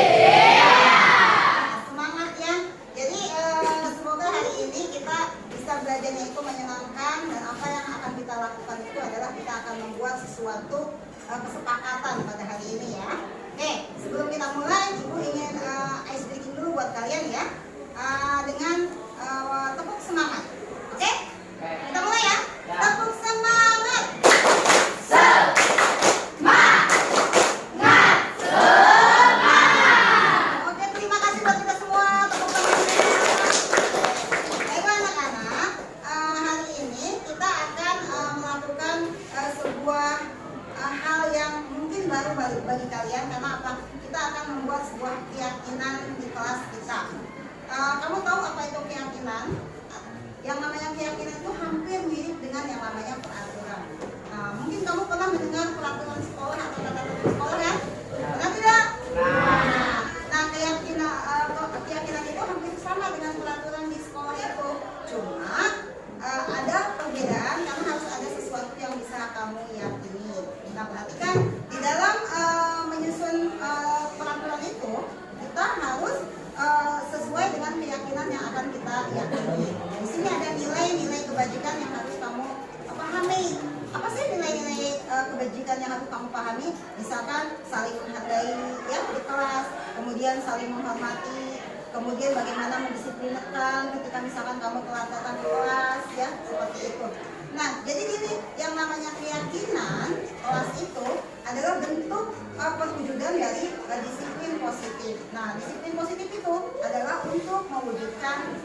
Semangat ya. Jadi semoga hari ini kita bisa belajarnya itu menyenangkan, dan apa yang akan kita lakukan itu adalah kita akan membuat sesuatu kesepakatan pada hari ini ya. Oke, sebelum kita mulai, Ibu ingin ice breaking dulu buat kalian ya, dengan tepuk semangat. Oke? Kita mulai ya. Tepuk semangat. Oke, terima kasih buat kita semua. Tepuk tangan. Baiklah anak-anak, hari ini kita akan melakukan sebuah hal yang mungkin baru bagi kalian. Karena apa? Kita akan membuat sebuah keyakinan di kelas kita. Kamu tahu apa itu keyakinan? Yang namanya keyakinan itu hampir mirip dengan yang namanya peraturan. Mungkin kamu pernah mendengar peraturan sekolah atau tata-tata sekolah ya? Pernah tidak? Nah, keyakinan itu hampir sama dengan peraturan di sekolah itu. Cuma ada perbedaan karena harus ada sesuatu yang bisa kamu yakini. Nah, perhatikan di dalam baru kamu pahami, misalkan saling menghargai ya di kelas, kemudian saling menghormati, kemudian bagaimana mendisiplinkan ketika misalkan kamu telat datang ke kelas ya, seperti itu. Nah, jadi gini, yang namanya keyakinan kelas itu adalah bentuk perwujudan dari disiplin positif. Nah, disiplin positif itu adalah untuk mewujudkan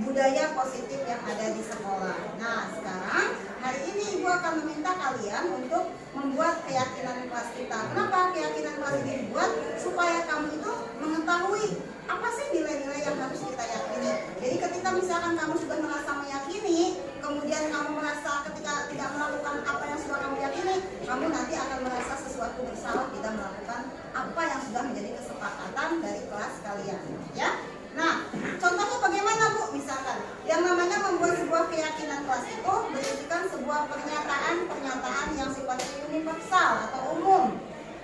budaya positif yang ada di sekolah. Nah, sekarang hari ini Ibu akan meminta kalian untuk membuat keyakinan kelas kita. Kenapa keyakinan kelas ini dibuat? Supaya kamu itu mengetahui apa sih nilai-nilai yang harus kita yakini. Jadi ketika misalkan kamu sudah merasa meyakini, kemudian kamu merasa ketika tidak melakukan apa yang sudah kamu yakini, kamu nanti akan merasa sesuatu bersalah tidak melakukan apa yang sudah menjadi kesepakatan dari kelas kalian, ya. Nah, contohnya bagaimana Bu? Misalkan, yang namanya membuat sebuah keyakinan kelas itu berisikan sebuah pernyataan yang sifatnya universal atau umum.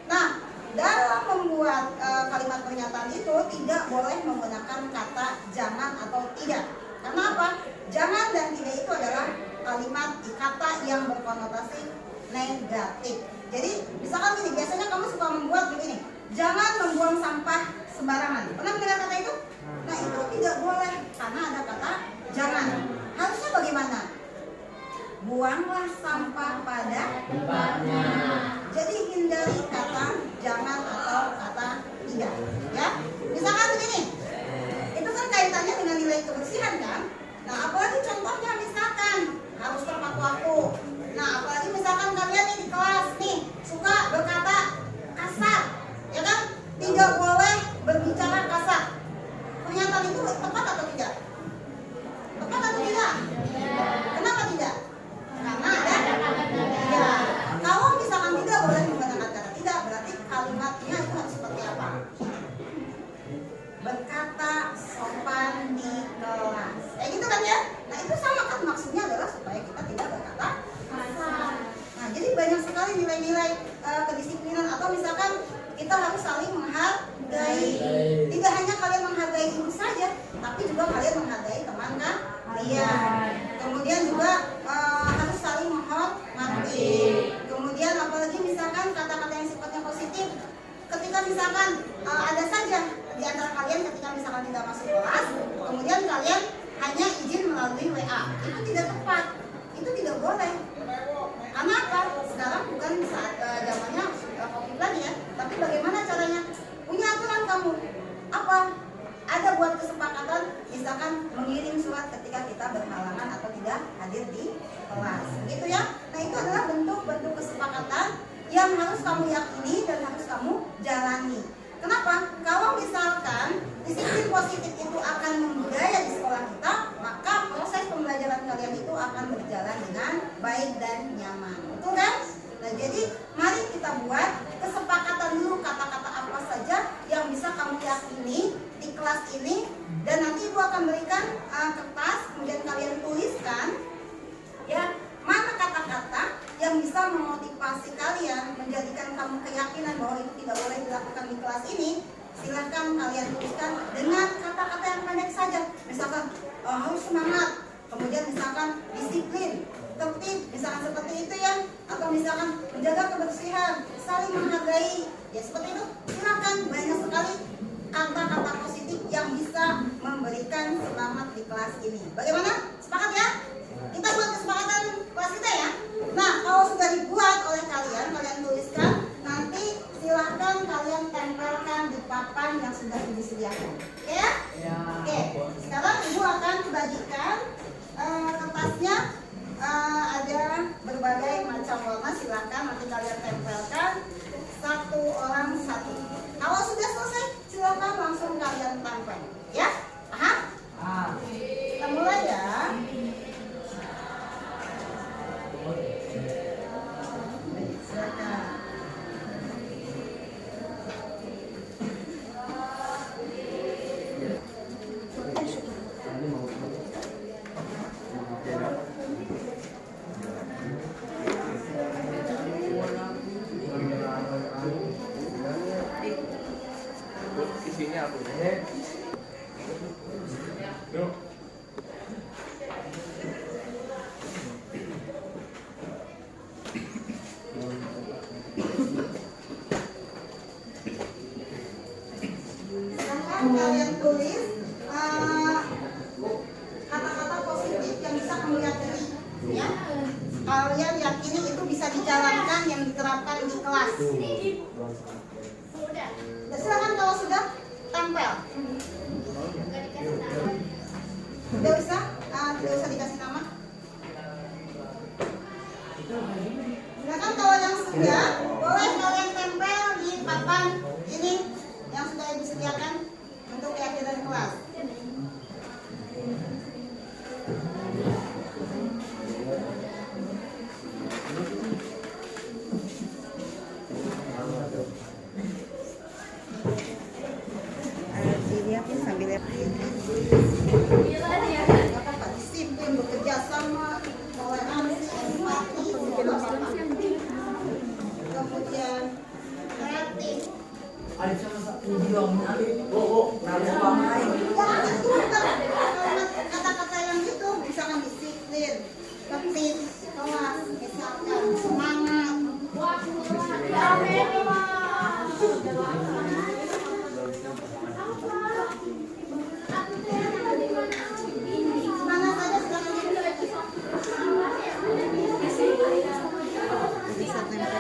Nah, dalam membuat kalimat pernyataan itu tidak boleh menggunakan kata jangan atau tidak. Karena apa? Jangan dan tidak itu adalah kalimat kata yang berkonotasi negatif. Jadi, misalkan gini, biasanya kamu suka membuat begini, jangan membuang sampah sembarangan. Pernah mendengar kata itu? Nah, itu tidak boleh karena ada kata jangan. Harusnya bagaimana? Buanglah sampah pada tempatnya. Jadi hindari kata jangan atau kata tidak, ya. Misalkan begini, itu kan kaitannya dengan nilai kebersihan kan. Nah, apalagi contohnya misalkan harus tepat waktu. Nah, apalagi misalkan kalian nih di kelas nih suka berkata kasar, ya kan? Tidak boleh berbicara kasar. Pernyataan itu tepat atau tidak? Tepat atau tidak? Kenapa tidak? Karena ada ya. Kalau misalkan tidak boleh menggunakan kata tidak, berarti kalimatnya itu harus seperti apa? Berkata sopan di kelas. Gitu kan ya? Nah, itu sama kan maksudnya adalah supaya kita tidak berkata kasar. Nah, jadi banyak sekali nilai-nilai kedisiplinan atau misalkan kita harus saling menghargai. Tidak hanya kalian menghargai ibu saja, tapi juga kalian menghargai teman kalian. Kemudian juga harus saling menghormati. Kemudian apalagi misalkan kata-kata yang sifatnya positif. Ketika misalkan ada saja di antara kalian ketika misalkan tidak masuk kelas, kemudian kalian hanya izin melalui WA. Itu tidak tepat. Itu tidak boleh. Karena apa? Sekarang bukan saat zamannya COVID lagi ya. Tapi bagaimana caranya? Punya aturan kamu. Apa? Ada buat kesepakatan, misalkan mengirim surat ketika kita berhalangan atau tidak hadir di kelas, gitu ya. Nah, itu adalah bentuk-bentuk kesepakatan yang harus kamu yakini dan harus kamu jalani. Kenapa? Kalau misalkan disiplin positif itu akan membudaya di sekolah kita, maka proses pembelajaran kalian itu akan berjalan dengan baik dan nyaman. Betul kan? Nah, jadi mari kita buat kesepakatan dulu kata-kata apa saja yang bisa kamu yakini di kelas ini, dan nanti Ibu akan berikan kertas, kemudian kalian tuliskan ya mana kata-kata yang bisa memotivasi kalian, menjadikan kamu keyakinan bahwa itu tidak boleh dilakukan di kelas ini. Silahkan kalian tuliskan dengan kata-kata yang pendek saja. Misalkan harus semangat, kemudian misalkan disiplin, tertib, misalkan seperti itu ya. Atau misalkan menjaga kebersihan, saling menghargai, ya seperti itu. Silahkan, banyak sekali kata-kata positif yang bisa memberikan semangat di kelas ini. Bagaimana? Sepakat ya? Kita buat kesepakatan kelas kita ya. Nah, kalau sudah dibuat oleh kalian, kalian tuliskan. Nanti silahkan kalian tempelkan di papan yang sudah disediakan. Oke ya? Oke. Sekarang Ibu akan bagikan kertasnya. Ada berbagai macam warna. Silahkan nanti kalian tempelkan. Satu orang satu. Kalau sudah selesai, silahkan langsung kalian tempel. Ya? Paham? Kita mulai ya. Silakan. Isinya apa? Yuk. kalian tulis kata-kata positif yang bisa kamu yakini, ya. Kalian yakini itu bisa dijalankan, yang diterapkan di kelas. Silakan kalau sudah tempel. Tidak usah dikasih nama. Silakan kalau yang sudah, boleh kalian tempel di papan ini yang sudah disediakan untuk keyakinan kelas. Dilihatin sambil lihat. Apa disiplin, bekerja sama, toleransi, empati, kemudian kreatif. Kata-kata yang itu misalkan disiplin, tertib, kelas, misalkan semangat. Mana saja silakan bisa tempel.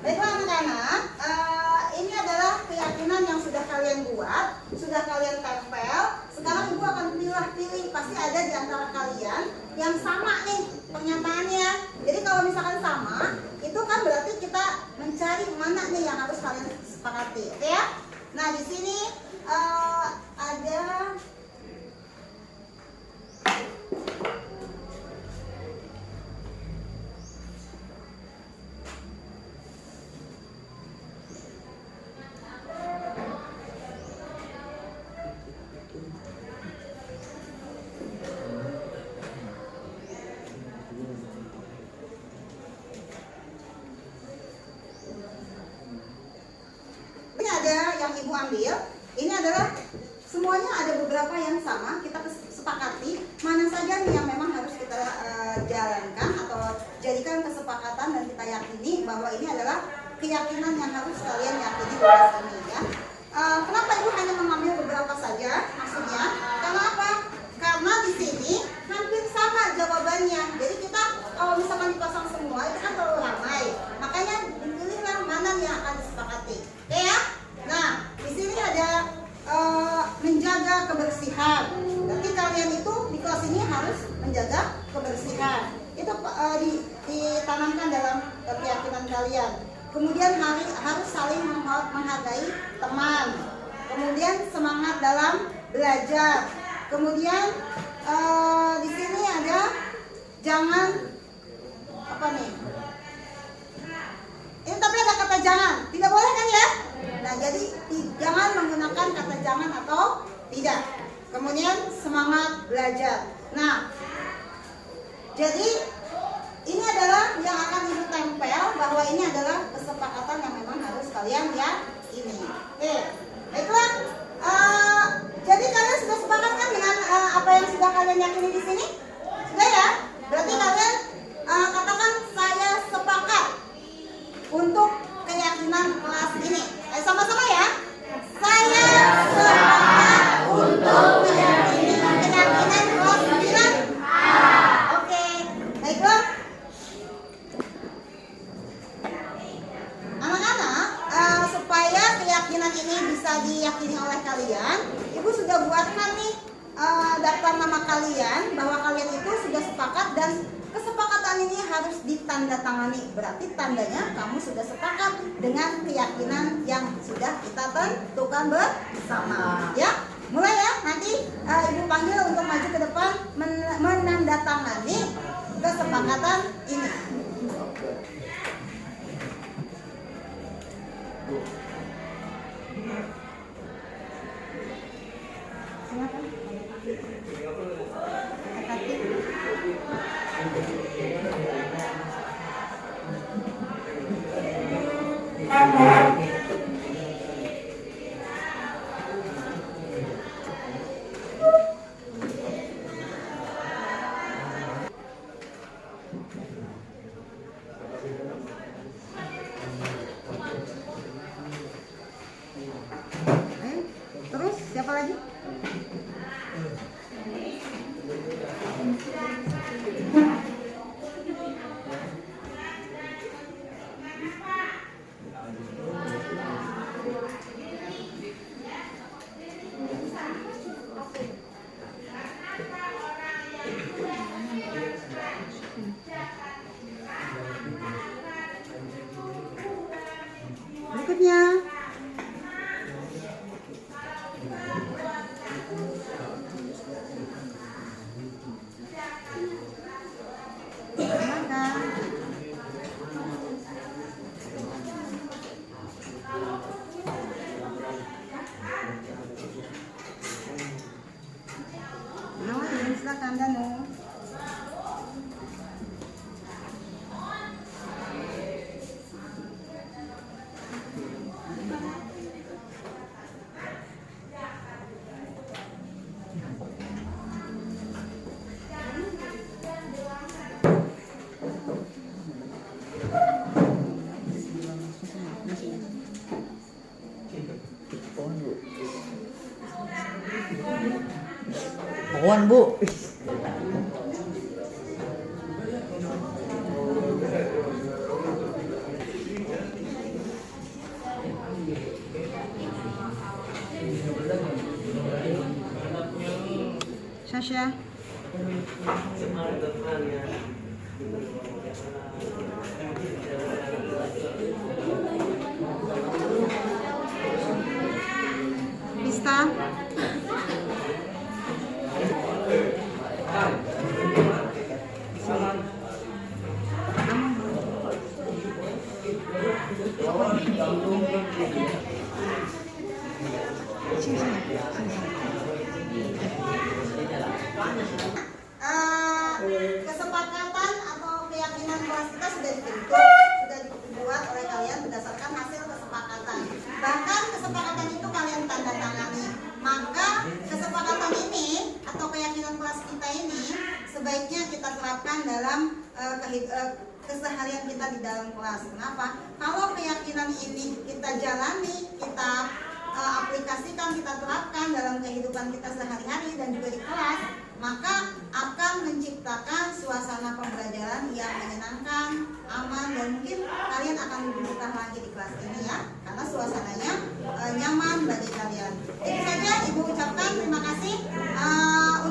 Baiklah anak-anak, ini adalah keyakinan yang sudah kalian buat, sudah kalian tempel. Sekarang ibu akan pilih, pasti ada di antara kalian yang sama nih pernyataannya. Jadi kalau misalkan sama, itu kan berarti kita mencari mana nih yang harus kalian sepakati, oke ya? Nah di sini ada yang ibu ambil, ini adalah semuanya ada beberapa yang sama, kita sepakati mana saja nih yang memang harus kita jalankan atau jadikan kesepakatan dan kita yakini bahwa ini adalah keyakinan yang harus kalian yakini di kelas ini ya. Kenapa ibu hanya mengambil beberapa saja? Maksudnya, karena apa? Karena di sini hampir sama jawabannya. Jadi kita kalau misalkan dipasang semua itu kan terlalu ramai. Makanya dipilihlah mana yang akan disepakati. Oke ya? Nah, di sini ada menjaga kebersihan. Berarti kalian itu di kelas ini harus menjaga kebersihan. Itu ditanamkan dalam keyakinan kalian. Kemudian harus saling menghargai teman. Kemudian semangat dalam belajar. Kemudian di sini ada jangan apa nih? Ini tapi ada kata jangan, tidak boleh kan ya? Nah jadi jangan menggunakan kata jangan atau tidak. Kemudian semangat belajar. Nah, jadi ini adalah yang akan ibu tempel bahwa ini adalah kesepakatan yang memang harus kalian yakini. Oke, baiklah. Jadi kalian sudah sepakat kan dengan apa yang sudah kalian yakini di sini? Sudah ya? Berarti kalian katakan saya sepakat untuk keyakinan kelas ini. Sama-sama ya. Saya sepakat untuk keyakinan kelas 9. Oke, baiklah. menandatangani. Berarti tandanya kamu sudah sepakat dengan keyakinan yang sudah kita tentukan bersama. Ya, mulai ya. Nanti Ibu panggil untuk maju ke depan menandatangani kesepakatan ini. Silakan. Terus siapa lagi? Berikutnya. Silakan Danu. Pohon Bu. Sasha. Pista. Kesepakatan atau keyakinan kelas kita sudah dibuat oleh kalian berdasarkan hasil kesepakatan. Bahkan kesepakatan itu kalian tanda tangani. Maka kesepakatan ini atau keyakinan kelas kita ini sebaiknya kita terapkan dalam keseharian kita di dalam kelas. Kenapa? Kalau keyakinan ini kita jalani, kita aplikasikan, kita terapkan dalam kehidupan kita sehari-hari dan juga di kelas, maka akan menciptakan suasana pembelajaran yang menyenangkan, aman, dan mungkin kalian akan lebih betah lagi di kelas ini ya, karena suasananya nyaman bagi kalian. Itu saja Ibu ucapkan terima kasih.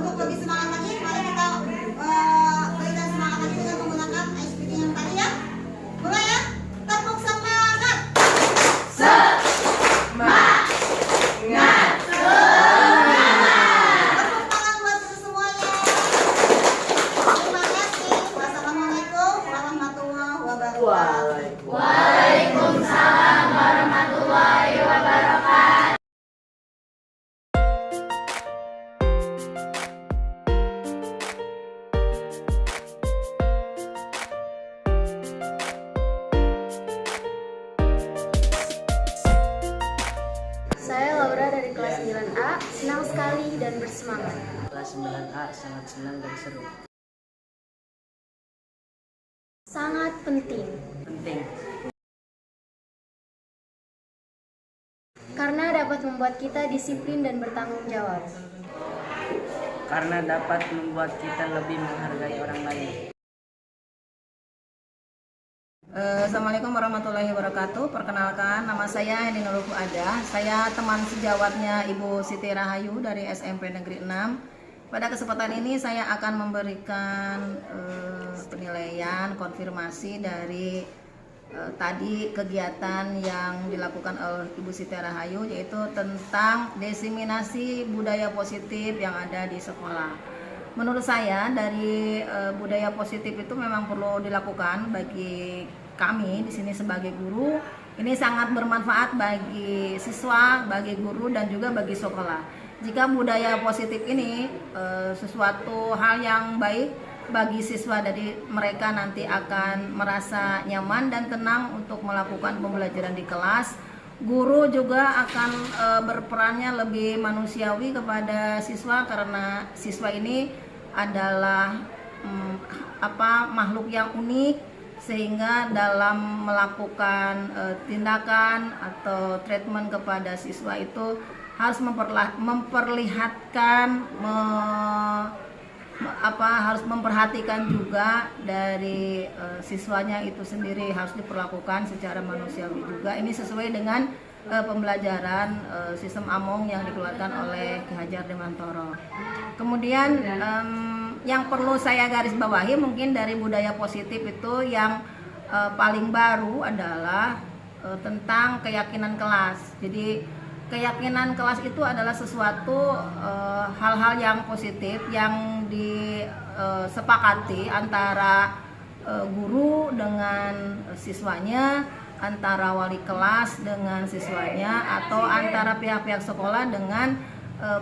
Untuk lebih semangat lagi, mari kita berikan semangat lagi dengan menggunakan ice breathing yang tadi ya. Mulai ya, tepuk semangat. Waalaikumsalam warahmatullahi wabarakatuh. Saya Laura dari kelas 9A, senang sekali dan bersemangat. Kelas 9A sangat senang dan seru. Sangat penting, karena dapat membuat kita disiplin dan bertanggung jawab. Karena dapat membuat kita lebih menghargai orang lain. Assalamualaikum warahmatullahi wabarakatuh. Perkenalkan, nama saya Eni Nurul Fuadah. Saya teman sejawatnya Ibu Siti Rahayu dari SMP Negeri 6 Pada kesempatan ini saya akan memberikan penilaian konfirmasi dari tadi kegiatan yang dilakukan oleh Ibu Siti Rahayu, yaitu tentang diseminasi budaya positif yang ada di sekolah. Menurut saya dari budaya positif itu memang perlu dilakukan bagi kami di sini sebagai guru. Ini sangat bermanfaat bagi siswa, bagi guru, dan juga bagi sekolah. Jika budaya positif ini sesuatu hal yang baik bagi siswa, dari mereka nanti akan merasa nyaman dan tenang untuk melakukan pembelajaran di kelas. Guru juga akan berperannya lebih manusiawi kepada siswa, karena siswa ini adalah makhluk yang unik, sehingga dalam melakukan tindakan atau treatment kepada siswa itu harus memperlihatkan harus memperhatikan juga dari siswanya itu sendiri, harus diperlakukan secara manusiawi juga. Ini sesuai dengan pembelajaran sistem Among yang dikeluarkan oleh Ki Hajar Dewantara. Kemudian yang perlu saya garis bawahi mungkin dari budaya positif itu yang paling baru adalah tentang keyakinan kelas. Jadi keyakinan kelas itu adalah sesuatu hal-hal yang positif yang disepakati antara guru dengan siswanya, antara wali kelas dengan siswanya, atau antara pihak-pihak sekolah dengan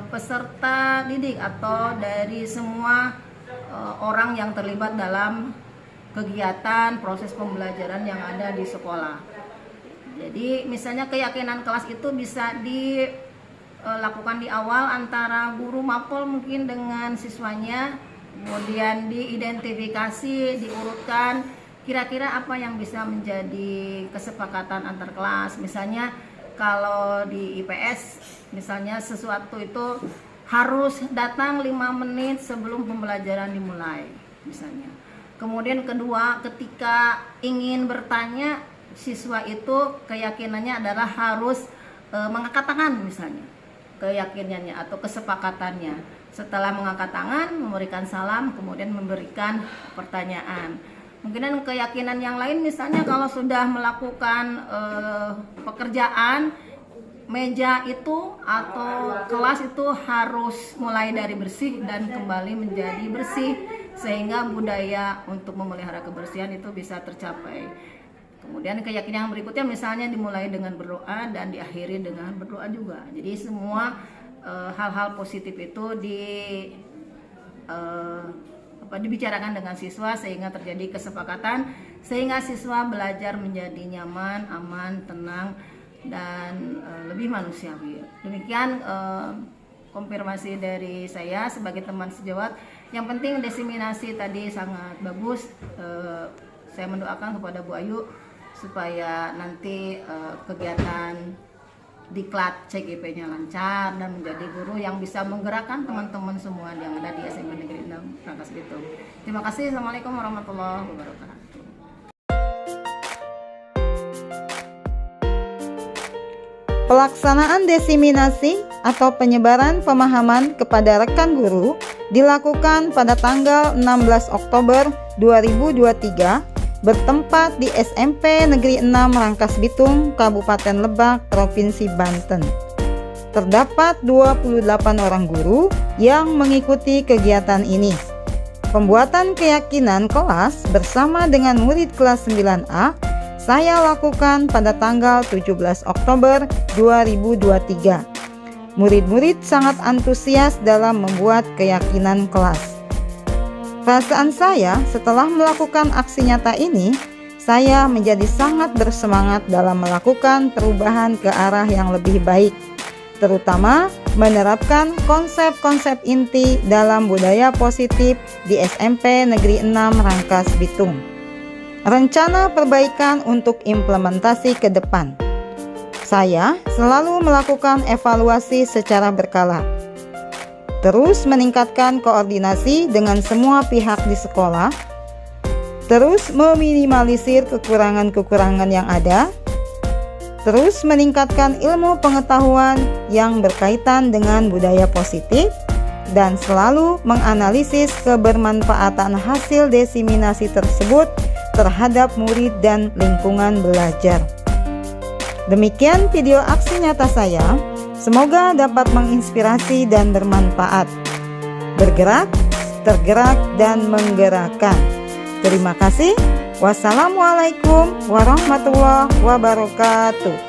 peserta didik, atau dari semua orang yang terlibat dalam kegiatan proses pembelajaran yang ada di sekolah. Jadi misalnya keyakinan kelas itu bisa dilakukan di awal antara guru mapel mungkin dengan siswanya, kemudian diidentifikasi, diurutkan kira-kira apa yang bisa menjadi kesepakatan antar kelas. Misalnya kalau di IPS misalnya sesuatu itu harus datang 5 menit sebelum pembelajaran dimulai misalnya. Kemudian kedua, ketika ingin bertanya, siswa itu keyakinannya adalah harus mengangkat tangan misalnya, keyakinannya atau kesepakatannya. Setelah mengangkat tangan, memberikan salam, kemudian memberikan pertanyaan. Mungkin keyakinan yang lain misalnya kalau sudah melakukan pekerjaan, meja itu atau kelas itu harus mulai dari bersih dan kembali menjadi bersih, sehingga budaya untuk memelihara kebersihan itu bisa tercapai. Kemudian keyakinan berikutnya misalnya dimulai dengan berdoa dan diakhiri dengan berdoa juga. Jadi semua hal-hal positif itu dibicarakan dengan siswa sehingga terjadi kesepakatan, sehingga siswa belajar menjadi nyaman, aman, tenang, dan lebih manusiawi. Demikian konfirmasi dari saya sebagai teman sejawat. Yang penting diseminasi tadi sangat bagus. Saya mendoakan kepada Bu Ayu supaya nanti kegiatan diklat CGP-nya lancar dan menjadi guru yang bisa menggerakkan teman-teman semua yang ada di SMP Negeri 6 Rangkas Bitung. Terima kasih. Assalamualaikum warahmatullahi wabarakatuh. Pelaksanaan diseminasi atau penyebaran pemahaman kepada rekan guru dilakukan pada tanggal 16 Oktober 2023 bertempat di SMP Negeri 6 Rangkas Bitung, Kabupaten Lebak, Provinsi Banten. Terdapat 28 orang guru yang mengikuti kegiatan ini. Pembuatan keyakinan kelas bersama dengan murid kelas 9A saya lakukan pada tanggal 17 Oktober 2023. Murid-murid sangat antusias dalam membuat keyakinan kelas. Perasaan saya setelah melakukan aksi nyata ini, saya menjadi sangat bersemangat dalam melakukan perubahan ke arah yang lebih baik, terutama menerapkan konsep-konsep inti dalam budaya positif di SMP Negeri 6 Rangkas Bitung. Rencana perbaikan untuk implementasi ke depan. Saya selalu melakukan evaluasi secara berkala. Terus meningkatkan koordinasi dengan semua pihak di sekolah, terus meminimalisir kekurangan-kekurangan yang ada, terus meningkatkan ilmu pengetahuan yang berkaitan dengan budaya positif, dan selalu menganalisis kebermanfaatan hasil diseminasi tersebut terhadap murid dan lingkungan belajar. Demikian video aksi nyata saya, semoga dapat menginspirasi dan bermanfaat. Bergerak, tergerak, dan menggerakkan. Terima kasih. Wassalamualaikum warahmatullahi wabarakatuh.